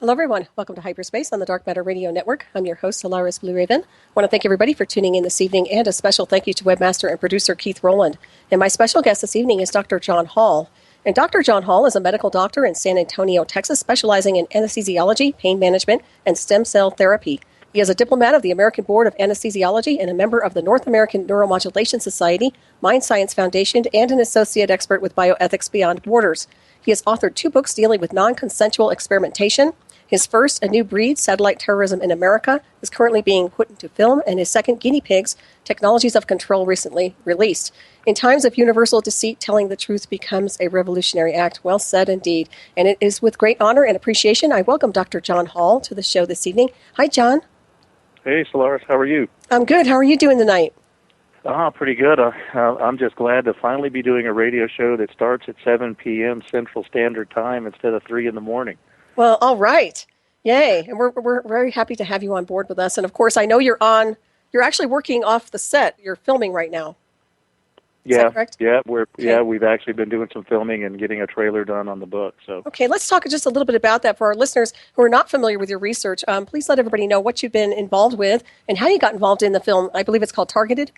Hello, everyone. Welcome to Hyperspace on the Dark Matter Radio Network. I'm your host, Solaris Blueraven. I want to thank everybody for tuning in this evening, and a special thank you to webmaster and producer Keith Rowland. And my special guest this evening is Dr. John Hall. And Dr. John Hall is a medical doctor in San Antonio, Texas, specializing in anesthesiology, pain management, and stem cell therapy. He is a diplomat of the American Board of Anesthesiology and a member of the North American Neuromodulation Society, Mind Science Foundation, and an associate expert with Bioethics Beyond Borders. He has authored 2 books dealing with non-consensual experimentation. His first, A New Breed, Satellite Terrorism in America, is currently being put into film, and his second, Guinea Pigs, Technologies of Control, recently released. In times of universal deceit, telling the truth becomes a revolutionary act. Well said indeed. And it is with great honor and appreciation I welcome Dr. John Hall to the show this evening. Hi, John. Hey, Solaris. How are you? I'm good. How are you doing tonight? Pretty good. I'm just glad to finally be doing a radio show that starts at 7 p.m. Central Standard Time instead of 3 in the morning. Well, all right. Yay. And we're very happy to have you on board with us. And of course, I know you're actually working off the set. You're filming right now. Is that correct? Yeah, Okay. we've actually been doing some filming and getting a trailer done on the book. So Okay, let's talk just a little bit about that for our listeners who are not familiar with your research. Please let everybody know what you've been involved with and how you got involved in the film. I believe it's called Targeted.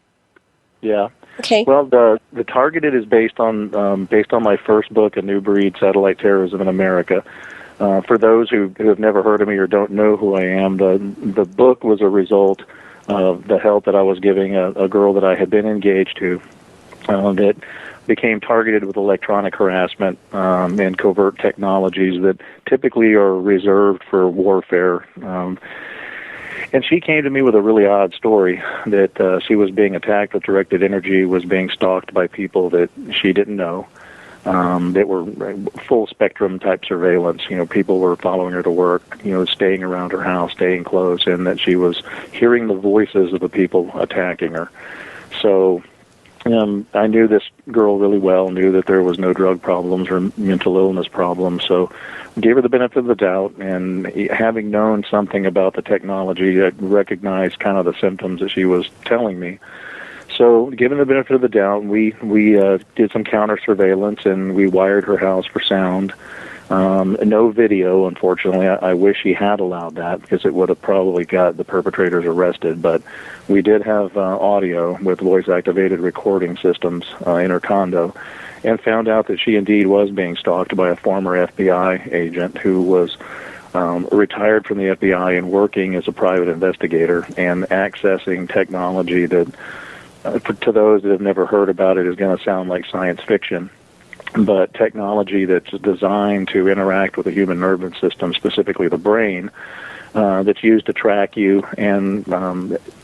yeah. Okay. Well, the Targeted is based on my first book, A New Breed, Satellite Terrorism in America. For those who have never heard of me or don't know who I am, the book was a result of the help that I was giving a girl that I had been engaged to that became targeted with electronic harassment and covert technologies that typically are reserved for warfare. And she came to me with a really odd story that she was being attacked with directed energy, was being stalked by people that she didn't know. That were full spectrum type surveillance. People were following her to work, staying around her house, staying close, and that she was hearing the voices of the people attacking her. So I knew this girl really well, knew that there was no drug problems or mental illness problems, so gave her the benefit of the doubt, and having known something about the technology, I recognized kind of the symptoms that she was telling me. So, given the benefit of the doubt, we did some counter surveillance, and we wired her house for sound. No video, unfortunately. I wish he had allowed that, because it would have probably got the perpetrators arrested. But we did have audio with voice-activated recording systems in her condo, and found out that she indeed was being stalked by a former FBI agent who was retired from the FBI and working as a private investigator and accessing technology that, to those that have never heard about it, is going to sound like science fiction, but technology that's designed to interact with the human nervous system, specifically the brain, that's used to track you and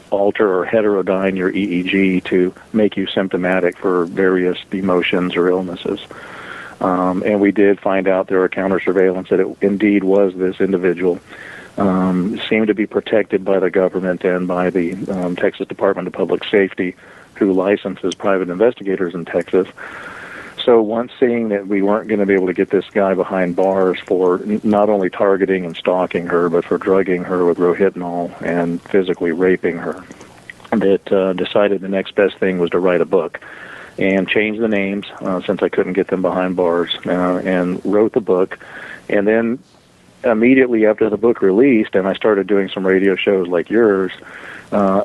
alter or heterodyne your EEG to make you symptomatic for various emotions or illnesses. And we did find out there are counter surveillance that it indeed was this individual. Seemed to be protected by the government and by the Texas Department of Public Safety, who licenses private investigators in Texas. So once seeing that we weren't going to be able to get this guy behind bars for not only targeting and stalking her, but for drugging her with rohypnol and physically raping her, that decided the next best thing was to write a book and change the names since I couldn't get them behind bars, and wrote the book. And then immediately after the book released, and I started doing some radio shows like yours,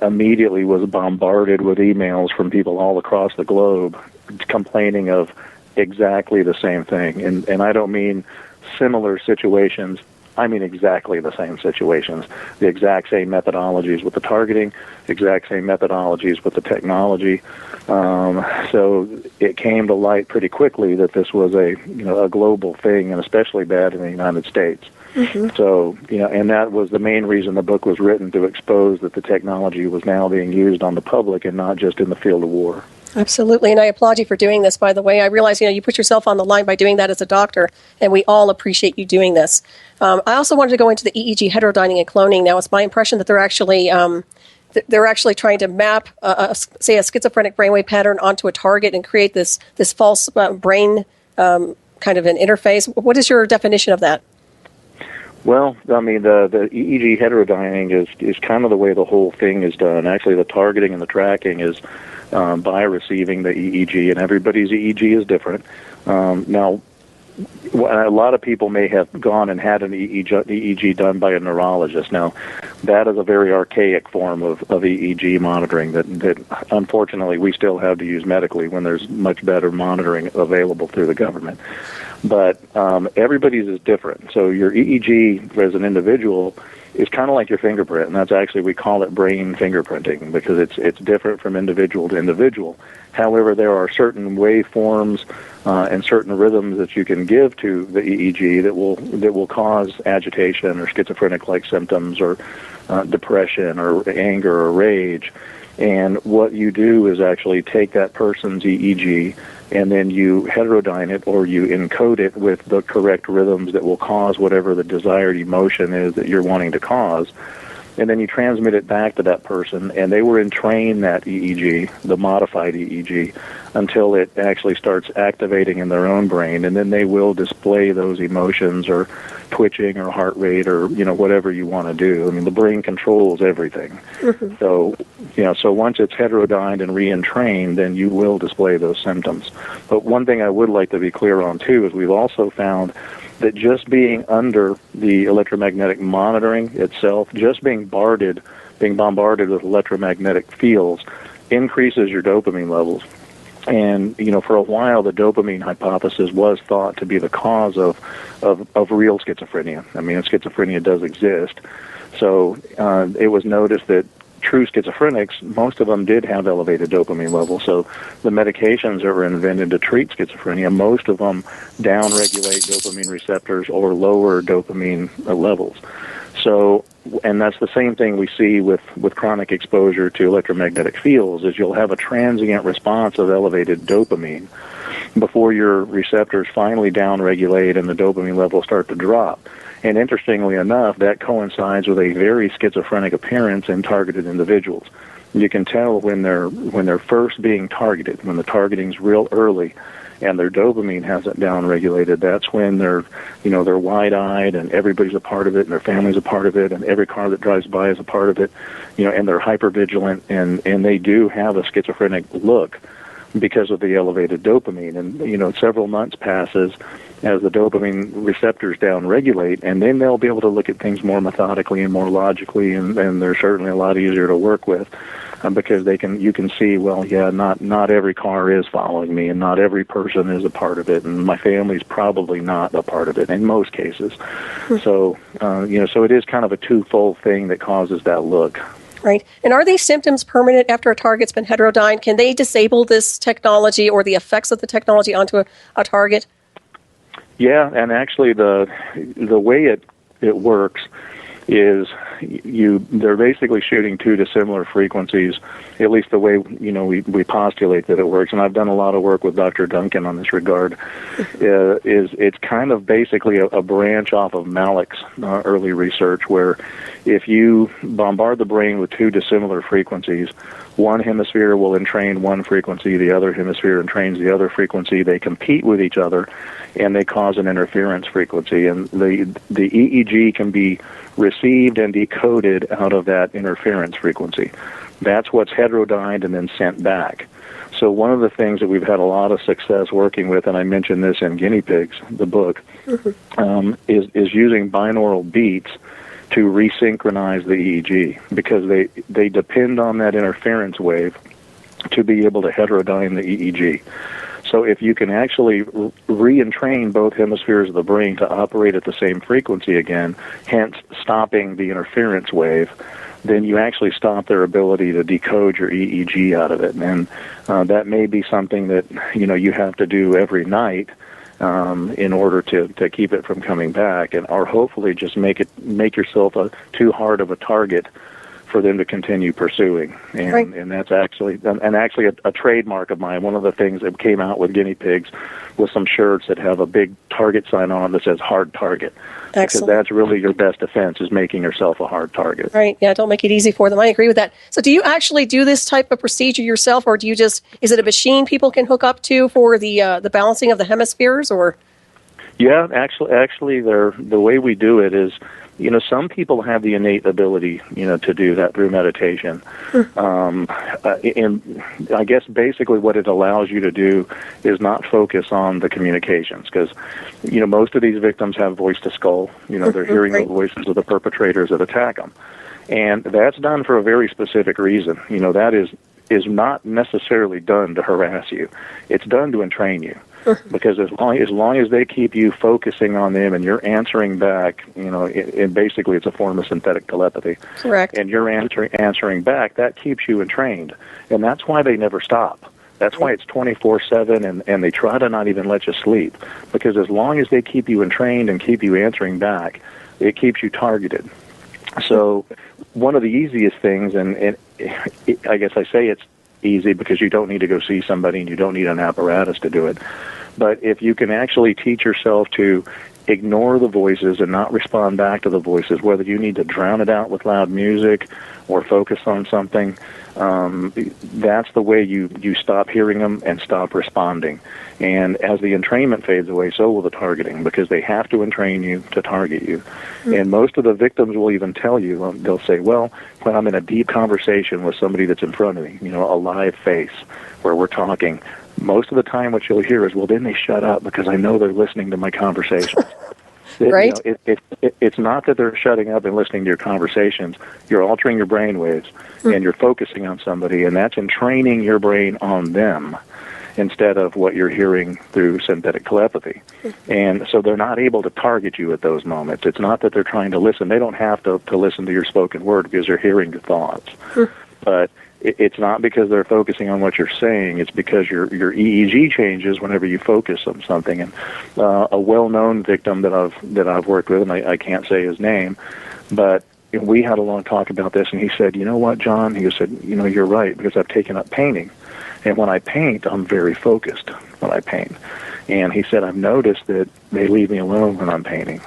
immediately was bombarded with emails from people all across the globe complaining of exactly the same thing. And I don't mean similar situations. I mean exactly the same situations, the exact same methodologies with the targeting, the exact same methodologies with the technology. So it came to light pretty quickly that this was a global thing, and especially bad in the United States. Mm-hmm. So, and that was the main reason the book was written, to expose that the technology was now being used on the public and not just in the field of war. Absolutely, and I applaud you for doing this, by the way. I realize, you put yourself on the line by doing that as a doctor, and we all appreciate you doing this. I also wanted to go into the EEG heterodyning and cloning. Now, it's my impression that they're actually trying to map, say, a schizophrenic brainwave pattern onto a target and create this false brain kind of an interface. What is your definition of that? Well, I mean, the EEG heterodyning is kind of the way the whole thing is done. Actually, the targeting and the tracking is by receiving the EEG, and everybody's EEG is different. Now, a lot of people may have gone and had an EEG done by a neurologist. Now, that is a very archaic form of EEG monitoring that unfortunately we still have to use medically when there's much better monitoring available through the government. But everybody's is different. So your EEG as an individual is kind of like your fingerprint, and that's actually, we call it brain fingerprinting because it's different from individual to individual. However, there are certain waveforms and certain rhythms that you can give to the EEG that will cause agitation or schizophrenic-like symptoms or depression or anger or rage. And what you do is actually take that person's EEG and then you heterodyne it or you encode it with the correct rhythms that will cause whatever the desired emotion is that you're wanting to cause. And then you transmit it back to that person, and they will entrain that EEG, the modified EEG, until it actually starts activating in their own brain, and then they will display those emotions or twitching or heart rate or, whatever you want to do. I mean, the brain controls everything. Mm-hmm. So once it's heterodyned and re-entrained, then you will display those symptoms. But one thing I would like to be clear on, too, is we've also found that just being under the electromagnetic monitoring itself, just being bombarded with electromagnetic fields, increases your dopamine levels. And, for a while, the dopamine hypothesis was thought to be the cause of real schizophrenia. I mean, schizophrenia does exist. So it was noticed that true schizophrenics, most of them did have elevated dopamine levels. So the medications that were invented to treat schizophrenia, most of them downregulate dopamine receptors or lower dopamine levels. So, and that's the same thing we see with chronic exposure to electromagnetic fields, is you'll have a transient response of elevated dopamine before your receptors finally downregulate and the dopamine levels start to drop. And interestingly enough, that coincides with a very schizophrenic appearance in targeted individuals. You can tell when they're first being targeted, when the targeting's real early, and their dopamine hasn't downregulated. That's when they're wide-eyed, and everybody's a part of it, and their family's a part of it, and every car that drives by is a part of it. And they're hypervigilant, and they do have a schizophrenic look because of the elevated dopamine. And several months passes as the dopamine receptors downregulate, and then they'll be able to look at things more methodically and more logically, and they're certainly a lot easier to work with because you can see, well, yeah, not every car is following me, and not every person is a part of it, and my family's probably not a part of it in most cases. So so it is kind of a twofold thing that causes that look. Right. And are these symptoms permanent after a target's been heterodyned? Can they disable this technology or the effects of the technology onto a target? Yeah, and actually the way it works is they're basically shooting two dissimilar frequencies, at least the way we postulate that it works. And I've done a lot of work with Dr. Duncan on this regard. It's kind of basically a branch off of Malik's early research, where if you bombard the brain with two dissimilar frequencies, one hemisphere will entrain one frequency, the other hemisphere entrains the other frequency. They compete with each other, and they cause an interference frequency. And the EEG can be received and decoded out of that interference frequency. That's what's heterodyned and then sent back. So one of the things that we've had a lot of success working with, and I mentioned this in Guinea Pigs, the book, is using binaural beats to resynchronize the EEG, because they depend on that interference wave to be able to heterodyne the EEG. So if you can actually re-entrain both hemispheres of the brain to operate at the same frequency again, hence stopping the interference wave, then you actually stop their ability to decode your EEG out of it. And that may be something that you have to do every night in order to keep it from coming back, or hopefully just make yourself too hard of a target for them to continue pursuing. And right. And that's actually a trademark of mine. One of the things that came out with Guinea Pigs was some shirts that have a big target sign on them that says hard target. Excellent. Because that's really your best defense, is making yourself a hard target. Right. Yeah, don't make it easy for them. I agree with that. So do you actually do this type of procedure yourself, or is it a machine people can hook up to for the balancing of the hemispheres, or? Yeah, actually the way we do it is some people have the innate ability, to do that through meditation. And I guess basically what it allows you to do is not focus on the communications, because, most of these victims have voice to skull. They're hearing the voices of the perpetrators that attack them. And that's done for a very specific reason. That is not necessarily done to harass you. It's done to entrain you. Because as long as they keep you focusing on them and you're answering back, and basically it's a form of synthetic telepathy. Correct. And you're answering back, that keeps you entrained. And that's why they never stop. That's why it's 24/7, and they try to not even let you sleep. Because as long as they keep you entrained and keep you answering back, it keeps you targeted. So one of the easiest things, and I guess I say it's easy because you don't need to go see somebody and you don't need an apparatus to do it. But if you can actually teach yourself to ignore the voices and not respond back to the voices, whether you need to drown it out with loud music or focus on something, that's the way you stop hearing them and stop responding. And as the entrainment fades away, so will the targeting, because they have to entrain you to target you. And most of the victims will even tell you, they'll say, well, when I'm in a deep conversation with somebody that's in front of me, a live face where we're talking, most of the time what you'll hear is, well, then they shut up because I know they're listening to my conversation. Right. It's not that they're shutting up and listening to your conversations. You're altering your brain waves, and you're focusing on somebody, and that's entraining your brain on them instead of what you're hearing through synthetic telepathy. And so they're not able to target you at those moments. It's not that they're trying to listen. They don't have to listen to your spoken word because they're hearing your thoughts. But it's not because they're focusing on what you're saying. It's because your EEG changes whenever you focus on something. And a well-known victim that I've worked with, and I can't say his name, but we had a long talk about this, and he said, "You know what, John?" He said, "You're right, because I've taken up painting, and when I paint, I'm very focused when I paint." And he said, "I've noticed that they leave me alone when I'm painting."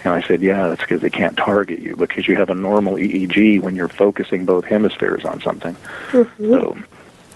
And I said, yeah, that's because they can't target you, because you have a normal EEG when you're focusing both hemispheres on something. So,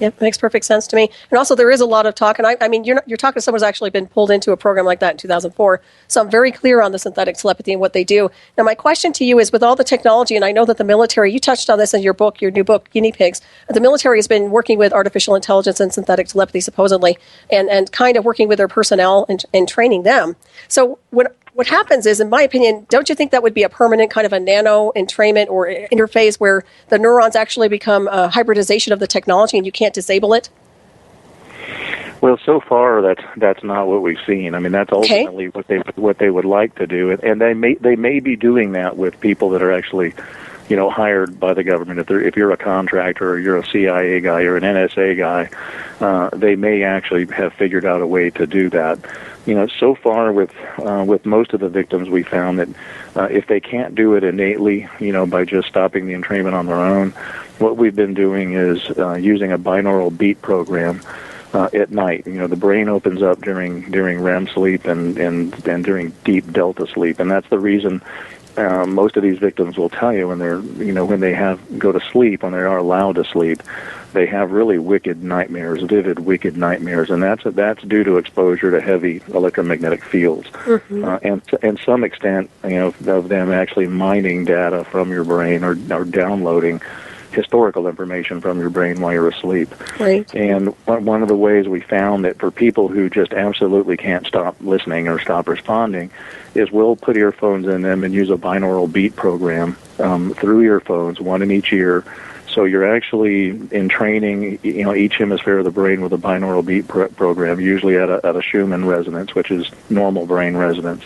Yep, makes perfect sense to me. And also, there is a lot of talk, and I mean, you're talking to someone who's actually been pulled into a program like that in 2004, so I'm very clear on the synthetic telepathy and what they do. Now, my question to you is, with all the technology, and I know that the military, you touched on this in your book, your new book, Guinea Pigs, the military has been working with artificial intelligence and synthetic telepathy, supposedly, and kind of working with their personnel and training them. So what happens is, in my opinion, don't you think that would be a permanent kind of a nano entrainment or interface where the neurons actually become a hybridization of the technology and you can't disable it? Well, so far that's not what we've seen. I mean, that's ultimately what they would like to do, and they may be doing that with people that are actually, hired by the government. If you're a contractor or you're a CIA guy or an NSA guy, they may actually have figured out a way to do that. So far with most of the victims, we found that if they can't do it innately, by just stopping the entrainment on their own, what we've been doing is using a binaural beat program at night. The brain opens up during REM sleep and during deep delta sleep, and that's the reason most of these victims will tell you when they go to sleep, when they are allowed to sleep, they have really wicked nightmares, vivid, wicked nightmares, and that's due to exposure to heavy electromagnetic fields, and some extent, of them actually mining data from your brain or downloading historical information from your brain while you're asleep. Right. And one of the ways we found that for people who just absolutely can't stop listening or stop responding is we'll put earphones in them and use a binaural beat program through earphones, one in each ear. So you're actually entraining, each hemisphere of the brain with a binaural beat program, usually at a Schumann resonance, which is normal brain resonance,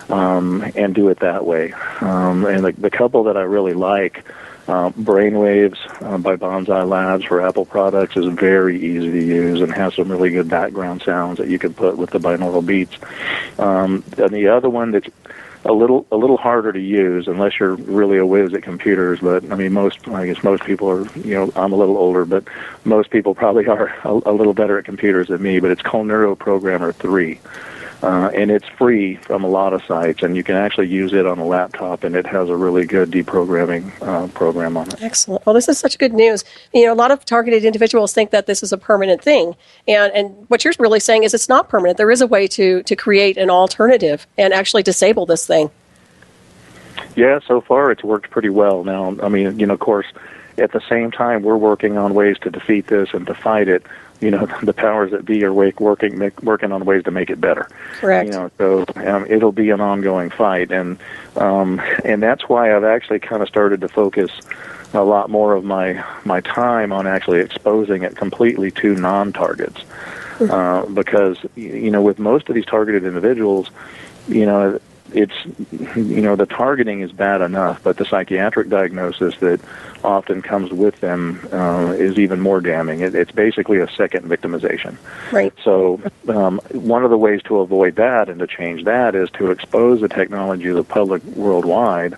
and do it that way. And the couple that I really like, Brainwaves by Bonsai Labs for Apple products, is very easy to use and has some really good background sounds that you can put with the binaural beats. And the other one that's a little harder to use unless you're really a whiz at computers, but I mean most people are, I'm a little older, but most people probably are a little better at computers than me, but it's called NeuroProgrammer 3. And it's free from a lot of sites, and you can actually use it on a laptop, and it has a really good deprogramming program on it. Excellent. Well, this is such good news. A lot of targeted individuals think that this is a permanent thing, and what you're really saying is it's not permanent. There is a way to create an alternative and actually disable this thing. Yeah, so far it's worked pretty well. Now, I mean, of course, at the same time we're working on ways to defeat this and to fight it. The powers that be are working on ways to make it better. Correct. So it'll be an ongoing fight, and that's why I've actually kind of started to focus a lot more of my time on actually exposing it completely to non-targets, because with most of these targeted individuals, it's the targeting is bad enough, but the psychiatric diagnosis that often comes with them is even more damning. It's basically a second victimization. Right. So one of the ways to avoid that and to change that is to expose the technology to the public worldwide.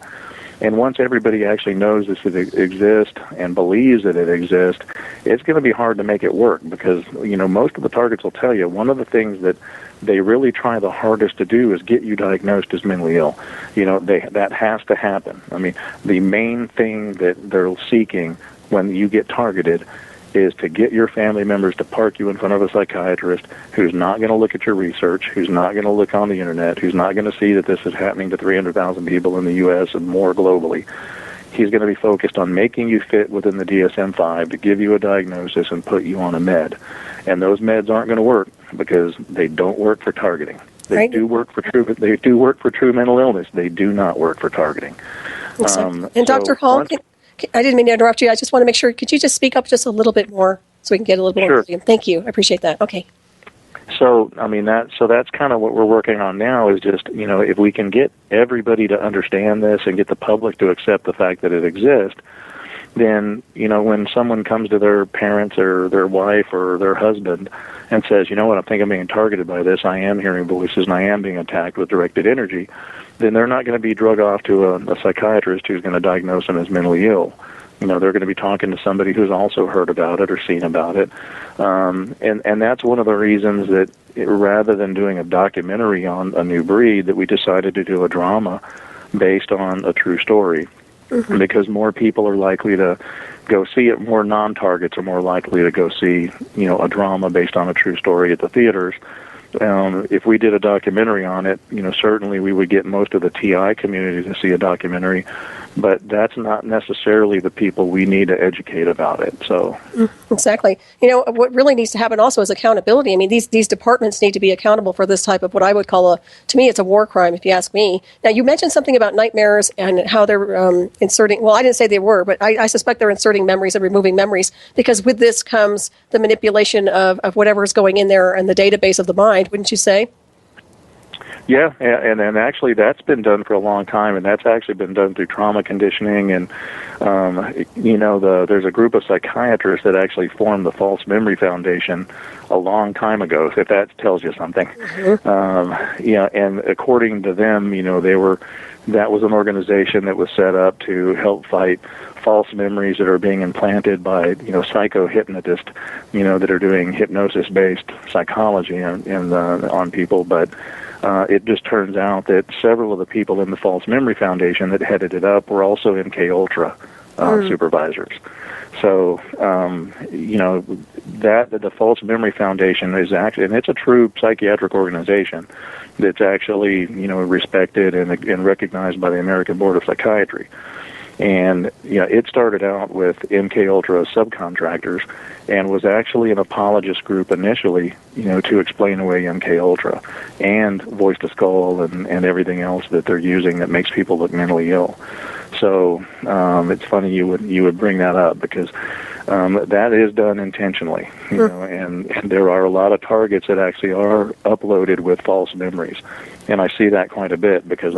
And once everybody actually knows this exists and believes that it exists, it's going to be hard to make it work, because most of the targets will tell you one of the things that they really try the hardest to do is get you diagnosed as mentally ill. That has to happen. I mean, the main thing that they're seeking when you get targeted is to get your family members to park you in front of a psychiatrist who's not going to look at your research, who's not going to look on the internet, who's not going to see that this is happening to 300,000 people in the U.S. and more globally. He's going to be focused on making you fit within the DSM-5 to give you a diagnosis and put you on a med. And those meds aren't going to work because they don't work for targeting. They do work for true mental illness. They do not work for targeting. And Dr. Hall, I didn't mean to interrupt you. I just want to make sure, could you just speak up just a little bit more so we can get a little bit more volume? Thank you. I appreciate that. Okay. So, I mean, that's kind of what we're working on now, is just, if we can get everybody to understand this and get the public to accept the fact that it exists, then, when someone comes to their parents or their wife or their husband and says, I think I'm being targeted by this, I am hearing voices and I am being attacked with directed energy, then they're not going to be drug off to a psychiatrist who's going to diagnose them as mentally ill. They're going to be talking to somebody who's also heard about it or seen about it. And that's one of the reasons that rather than doing a documentary on a new breed, that we decided to do a drama based on a true story. Mm-hmm. Because more people are likely to go see it, more non-targets are more likely to go see, a drama based on a true story at the theaters. If we did a documentary on it, certainly we would get most of the TI community to see a documentary, but that's not necessarily the people we need to educate about it. So exactly. What really needs to happen also is accountability. I mean, these departments need to be accountable for this type of what I would call to me, it's a war crime, if you ask me. Now, you mentioned something about nightmares and how they're inserting, well, I didn't say they were, but I suspect they're inserting memories and removing memories, because with this comes the manipulation of whatever is going in there and the database of the mind, wouldn't you say? Yeah, and actually that's been done for a long time, and that's actually been done through trauma conditioning. And there's a group of psychiatrists that actually formed the False Memory Foundation a long time ago, if that tells you something. Mm-hmm. And according to them, that was an organization that was set up to help fight false memories that are being implanted by psychohypnotists, that are doing hypnosis-based psychology on people, but. It just turns out that several of the people in the False Memory Foundation that headed it up were also MK Ultra supervisors. So, that the False Memory Foundation is actually, and it's a true psychiatric organization that's actually, respected and recognized by the American Board of Psychiatry. And it started out with MK Ultra subcontractors, and was actually an apologist group initially, to explain away MK Ultra and Voice to Skull and everything else that they're using that makes people look mentally ill. So it's funny you would bring that up, because that is done intentionally, and there are a lot of targets that actually are uploaded with false memories. And I see that quite a bit, because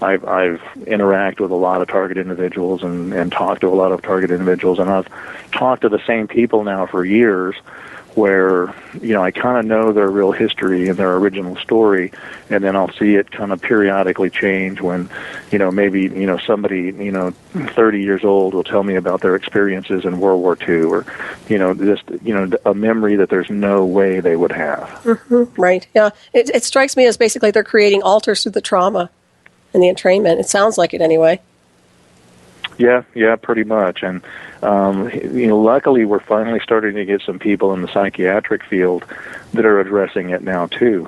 I've interact with a lot of target individuals and talked to a lot of target individuals, and I've talked to the same people now for years, where I kind of know their real history and their original story, and then I'll see it kind of periodically change when maybe somebody 30 years old will tell me about their experiences in World War II, or just a memory that there's no way they would have. Mm-hmm. Right. Yeah. It strikes me as basically they're creating altars through the trauma and the entrainment. It sounds like it anyway. Yeah, pretty much. And luckily, we're finally starting to get some people in the psychiatric field that are addressing it now too.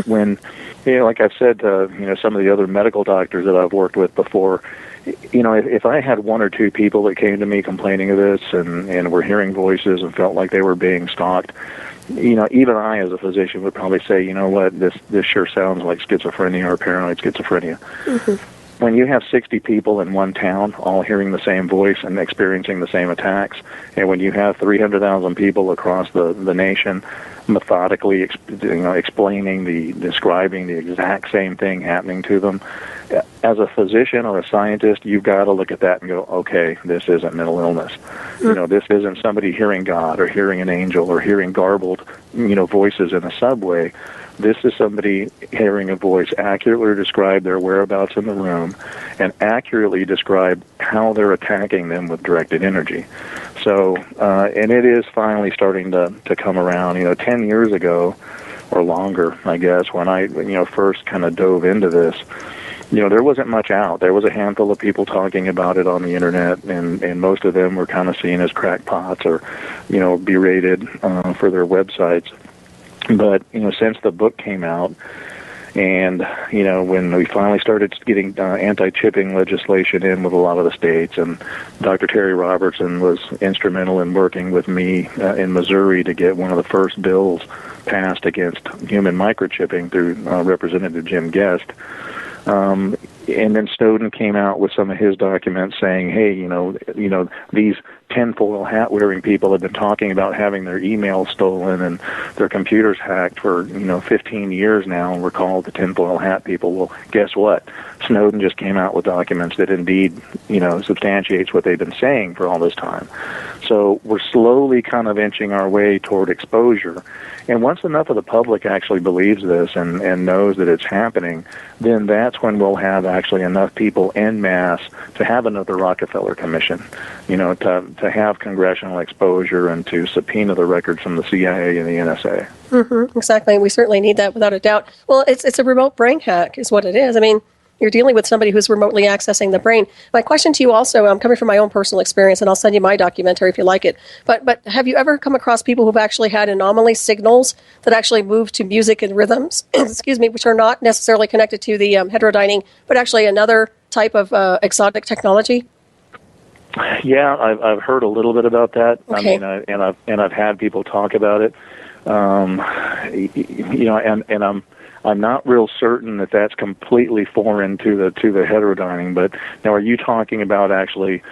When, like I've said, some of the other medical doctors that I've worked with before, if I had one or two people that came to me complaining of this and were hearing voices and felt like they were being stalked, even I as a physician would probably say, you know what, this sure sounds like schizophrenia or paranoid schizophrenia. When you have 60 people in one town all hearing the same voice and experiencing the same attacks, and when you have 300,000 people across the nation methodically describing the exact same thing happening to them, as a physician or a scientist, you've got to look at that and go, okay, this isn't mental illness. This isn't somebody hearing God or hearing an angel or hearing garbled, voices in a subway. This is somebody hearing a voice accurately describe their whereabouts in the room and accurately describe how they're attacking them with directed energy. So, and it is finally starting to come around. 10 years ago or longer, I guess, when I first kind of dove into this, there wasn't much out. There was a handful of people talking about it on the internet, and most of them were kind of seen as crackpots or, berated for their websites. But, since the book came out and, when we finally started getting anti-chipping legislation in with a lot of the states, and Dr. Terry Robertson was instrumental in working with me in Missouri to get one of the first bills passed against human microchipping through Representative Jim Guest. And then Snowden came out with some of his documents saying, hey, these tinfoil hat-wearing people have been talking about having their emails stolen and their computers hacked for, 15 years now, and we're called the tinfoil hat people. Well, guess what? Snowden just came out with documents that indeed, substantiates what they've been saying for all this time. So we're slowly kind of inching our way toward exposure. And once enough of the public actually believes this and knows that it's happening, then that's when we'll have actually enough people en masse to have another Rockefeller Commission, to have congressional exposure and to subpoena the records from the CIA and the NSA. Exactly. We certainly need that without a doubt. Well, it's a remote brain hack is what it is. I mean, you're dealing with somebody who's remotely accessing the brain. My question to you also, I'm coming from my own personal experience, and I'll send you my documentary if you like it. But have you ever come across people who've actually had anomaly signals that actually move to music and rhythms, which are not necessarily connected to the heterodyning, but actually another type of exotic technology? Yeah, I've heard a little bit about that. Okay. I mean, I've had people talk about it. And I'm not real certain that that's completely foreign to the heterodyning. But now, are you talking about actually,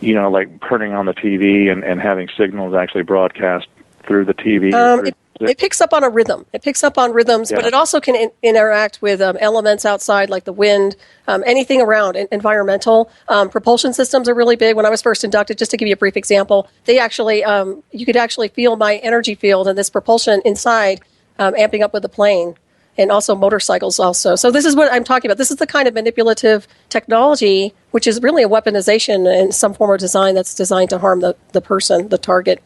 like turning on the TV and having signals actually broadcast through the TV? It picks up on a rhythm. It picks up on rhythms, Yeah. but it also can interact with elements outside, like the wind, anything around. Environmental propulsion systems are really big. When I was first inducted, just to give you a brief example, they actually you could actually feel my energy field and this propulsion inside amping up with the plane, and also motorcycles also. So this is what I'm talking about. This is the kind of manipulative technology, which is really a weaponization in some form or design that's designed to harm the person, the target.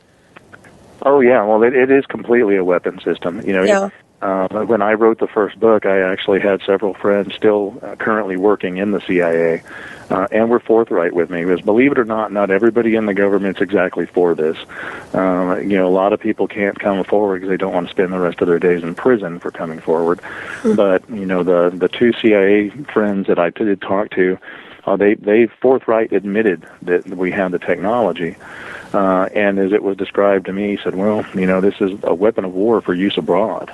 Oh, yeah. Well, it is completely a weapon system. Yeah. When I wrote the first book, I actually had several friends still currently working in the CIA, and were forthright with me. Because believe it or not everybody in the government's exactly for this. A lot of people can't come forward because they don't want to spend the rest of their days in prison for coming forward. But, the two CIA friends that I did talk to, they forthright admitted that we had the technology. And as it was described to me, he said, well, this is a weapon of war for use abroad.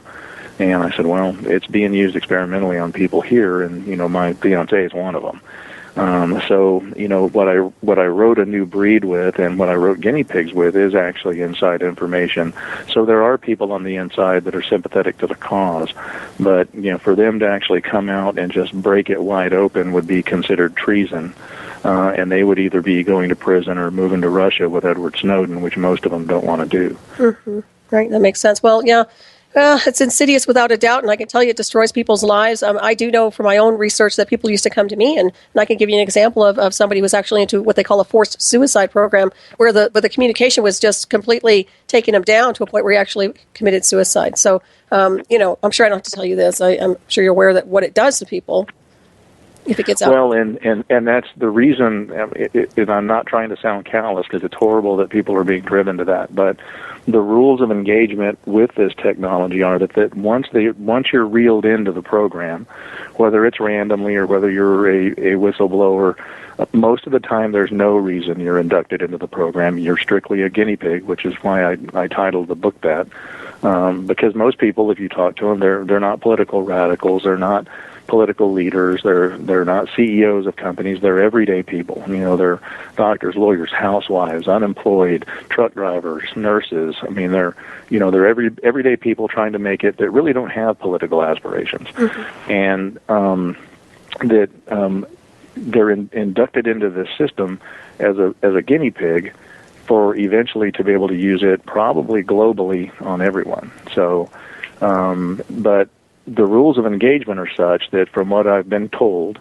And I said, well, it's being used experimentally on people here, and, my fiance is one of them. So, what I wrote A New Breed with and what I wrote Guinea Pigs with is actually inside information. So there are people on the inside that are sympathetic to the cause. But, for them to actually come out and just break it wide open would be considered treason. And they would either be going to prison or moving to Russia with Edward Snowden, which most of them don't want to do. Mm-hmm. Right, that makes sense. Well, yeah, it's insidious without a doubt, and I can tell you it destroys people's lives. I do know from my own research that people used to come to me, and I can give you an example of somebody who was actually into what they call a forced suicide program, where the communication was just completely taking him down to a point where he actually committed suicide. So, I'm sure I don't have to tell you this. I'm sure you're aware that what it does to people. if it gets out. Well, and that's the reason, and I'm not trying to sound callous because it's horrible that people are being driven to that, but the rules of engagement with this technology are that once you're reeled into the program, whether it's randomly or whether you're a whistleblower, most of the time there's no reason you're inducted into the program. You're strictly a guinea pig, which is why I titled the book that. Because most people, if you talk to them, they're not political radicals, they're not political leaders, they're not CEOs of companies, they're everyday people. They're doctors, lawyers, housewives, unemployed, truck drivers, nurses. I mean, they're everyday people trying to make it that really don't have political aspirations, and they're inducted into this system as a guinea pig for eventually to be able to use it probably globally on everyone. So, but the rules of engagement are such that from what I've been told,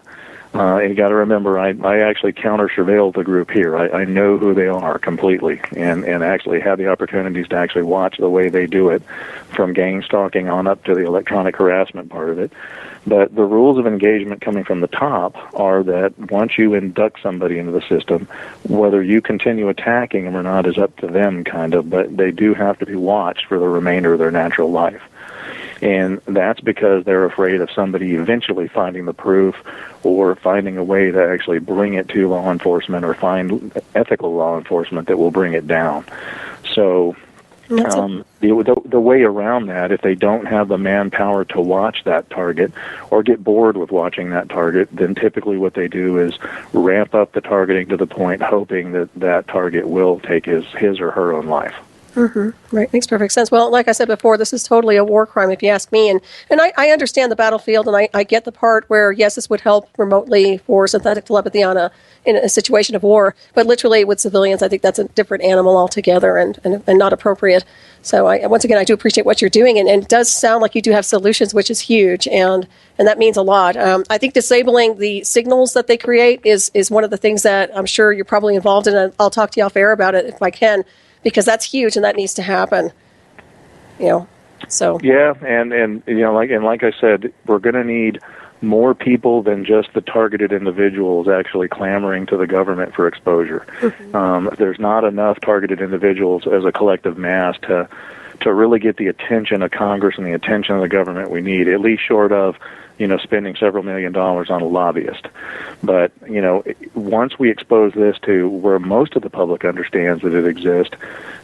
and you got to remember, I actually counter-surveil the group here. I know who they are completely, and actually have the opportunities to actually watch the way they do it, from gang stalking on up to the electronic harassment part of it. But the rules of engagement coming from the top are that once you induct somebody into the system, whether you continue attacking them or not is up to them, kind of, but they do have to be watched for the remainder of their natural life. And that's because they're afraid of somebody eventually finding the proof or finding a way to actually bring it to law enforcement or find ethical law enforcement that will bring it down. So the way around that, if they don't have the manpower to watch that target or get bored with watching that target, then typically what they do is ramp up the targeting to the point hoping that that target will take his or her own life. Right, makes perfect sense. Well, like I said before, this is totally a war crime, if you ask me. And I understand the battlefield, and I get the part where, yes, this would help remotely for synthetic telepathy in a situation of war. But literally with civilians, I think that's a different animal altogether and not appropriate. So once again, I do appreciate what you're doing. And it does sound like you do have solutions, which is huge. And that means a lot. I think disabling the signals that they create is one of the things that I'm sure you're probably involved in. And I'll talk to you off air about it if I can, because that's huge and that needs to happen. So yeah, and like I said, we're going to need more people than just the targeted individuals actually clamoring to the government for exposure. There's not enough targeted individuals as a collective mass to really get the attention of Congress and the attention of the government we need, at least short of spending several $1 million on a lobbyist. But, once we expose this to where most of the public understands that it exists,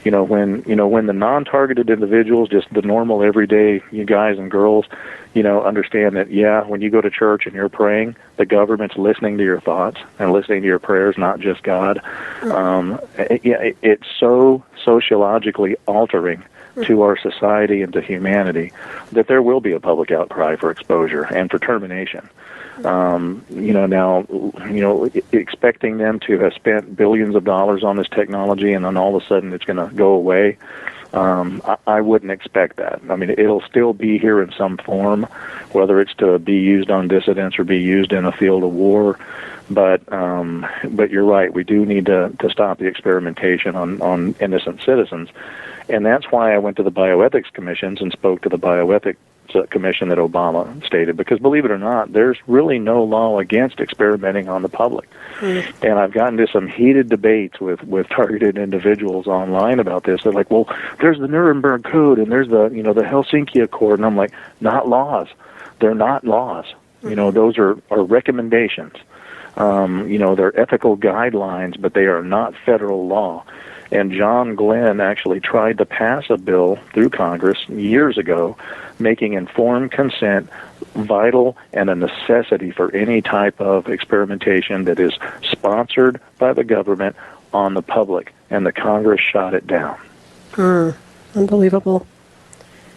when the non-targeted individuals, just the normal everyday you guys and girls, understand that, yeah, when you go to church and you're praying, the government's listening to your thoughts and listening to your prayers, not just God. It's so sociologically altering to our society and to humanity that there will be a public outcry for exposure and for termination. Expecting them to have spent billions of dollars on this technology and then all of a sudden it's going to go away, I wouldn't expect that. I mean, it'll still be here in some form, whether it's to be used on dissidents or be used in a field of war. But you're right. We do need to stop the experimentation on innocent citizens. And that's why I went to the bioethics commissions and spoke to the bioethics commission that Obama stated, because believe it or not, there's really no law against experimenting on the public. And I've gotten into some heated debates with targeted individuals online about this. They're like, well, there's the Nuremberg Code and there's the the Helsinki Accord, and I'm like, not laws. They're not laws. Those are recommendations. They're ethical guidelines, but they are not federal law. And John Glenn actually tried to pass a bill through Congress years ago, making informed consent vital and a necessity for any type of experimentation that is sponsored by the government on the public, and the Congress shot it down. Unbelievable.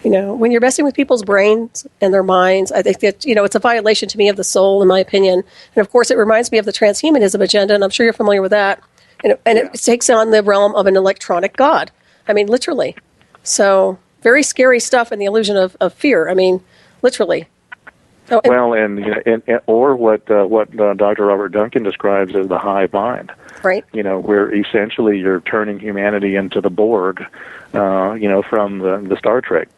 When you're messing with people's brains and their minds, I think that, it's a violation to me of the soul, in my opinion. And of course, it reminds me of the transhumanism agenda, and I'm sure you're familiar with that. And it takes on the realm of an electronic god. I mean, literally. So very scary stuff in the illusion of fear. I mean, literally. Oh, or what Dr. Robert Duncan describes as the hive mind. Right. Where essentially you're turning humanity into the Borg, from the Star Trek,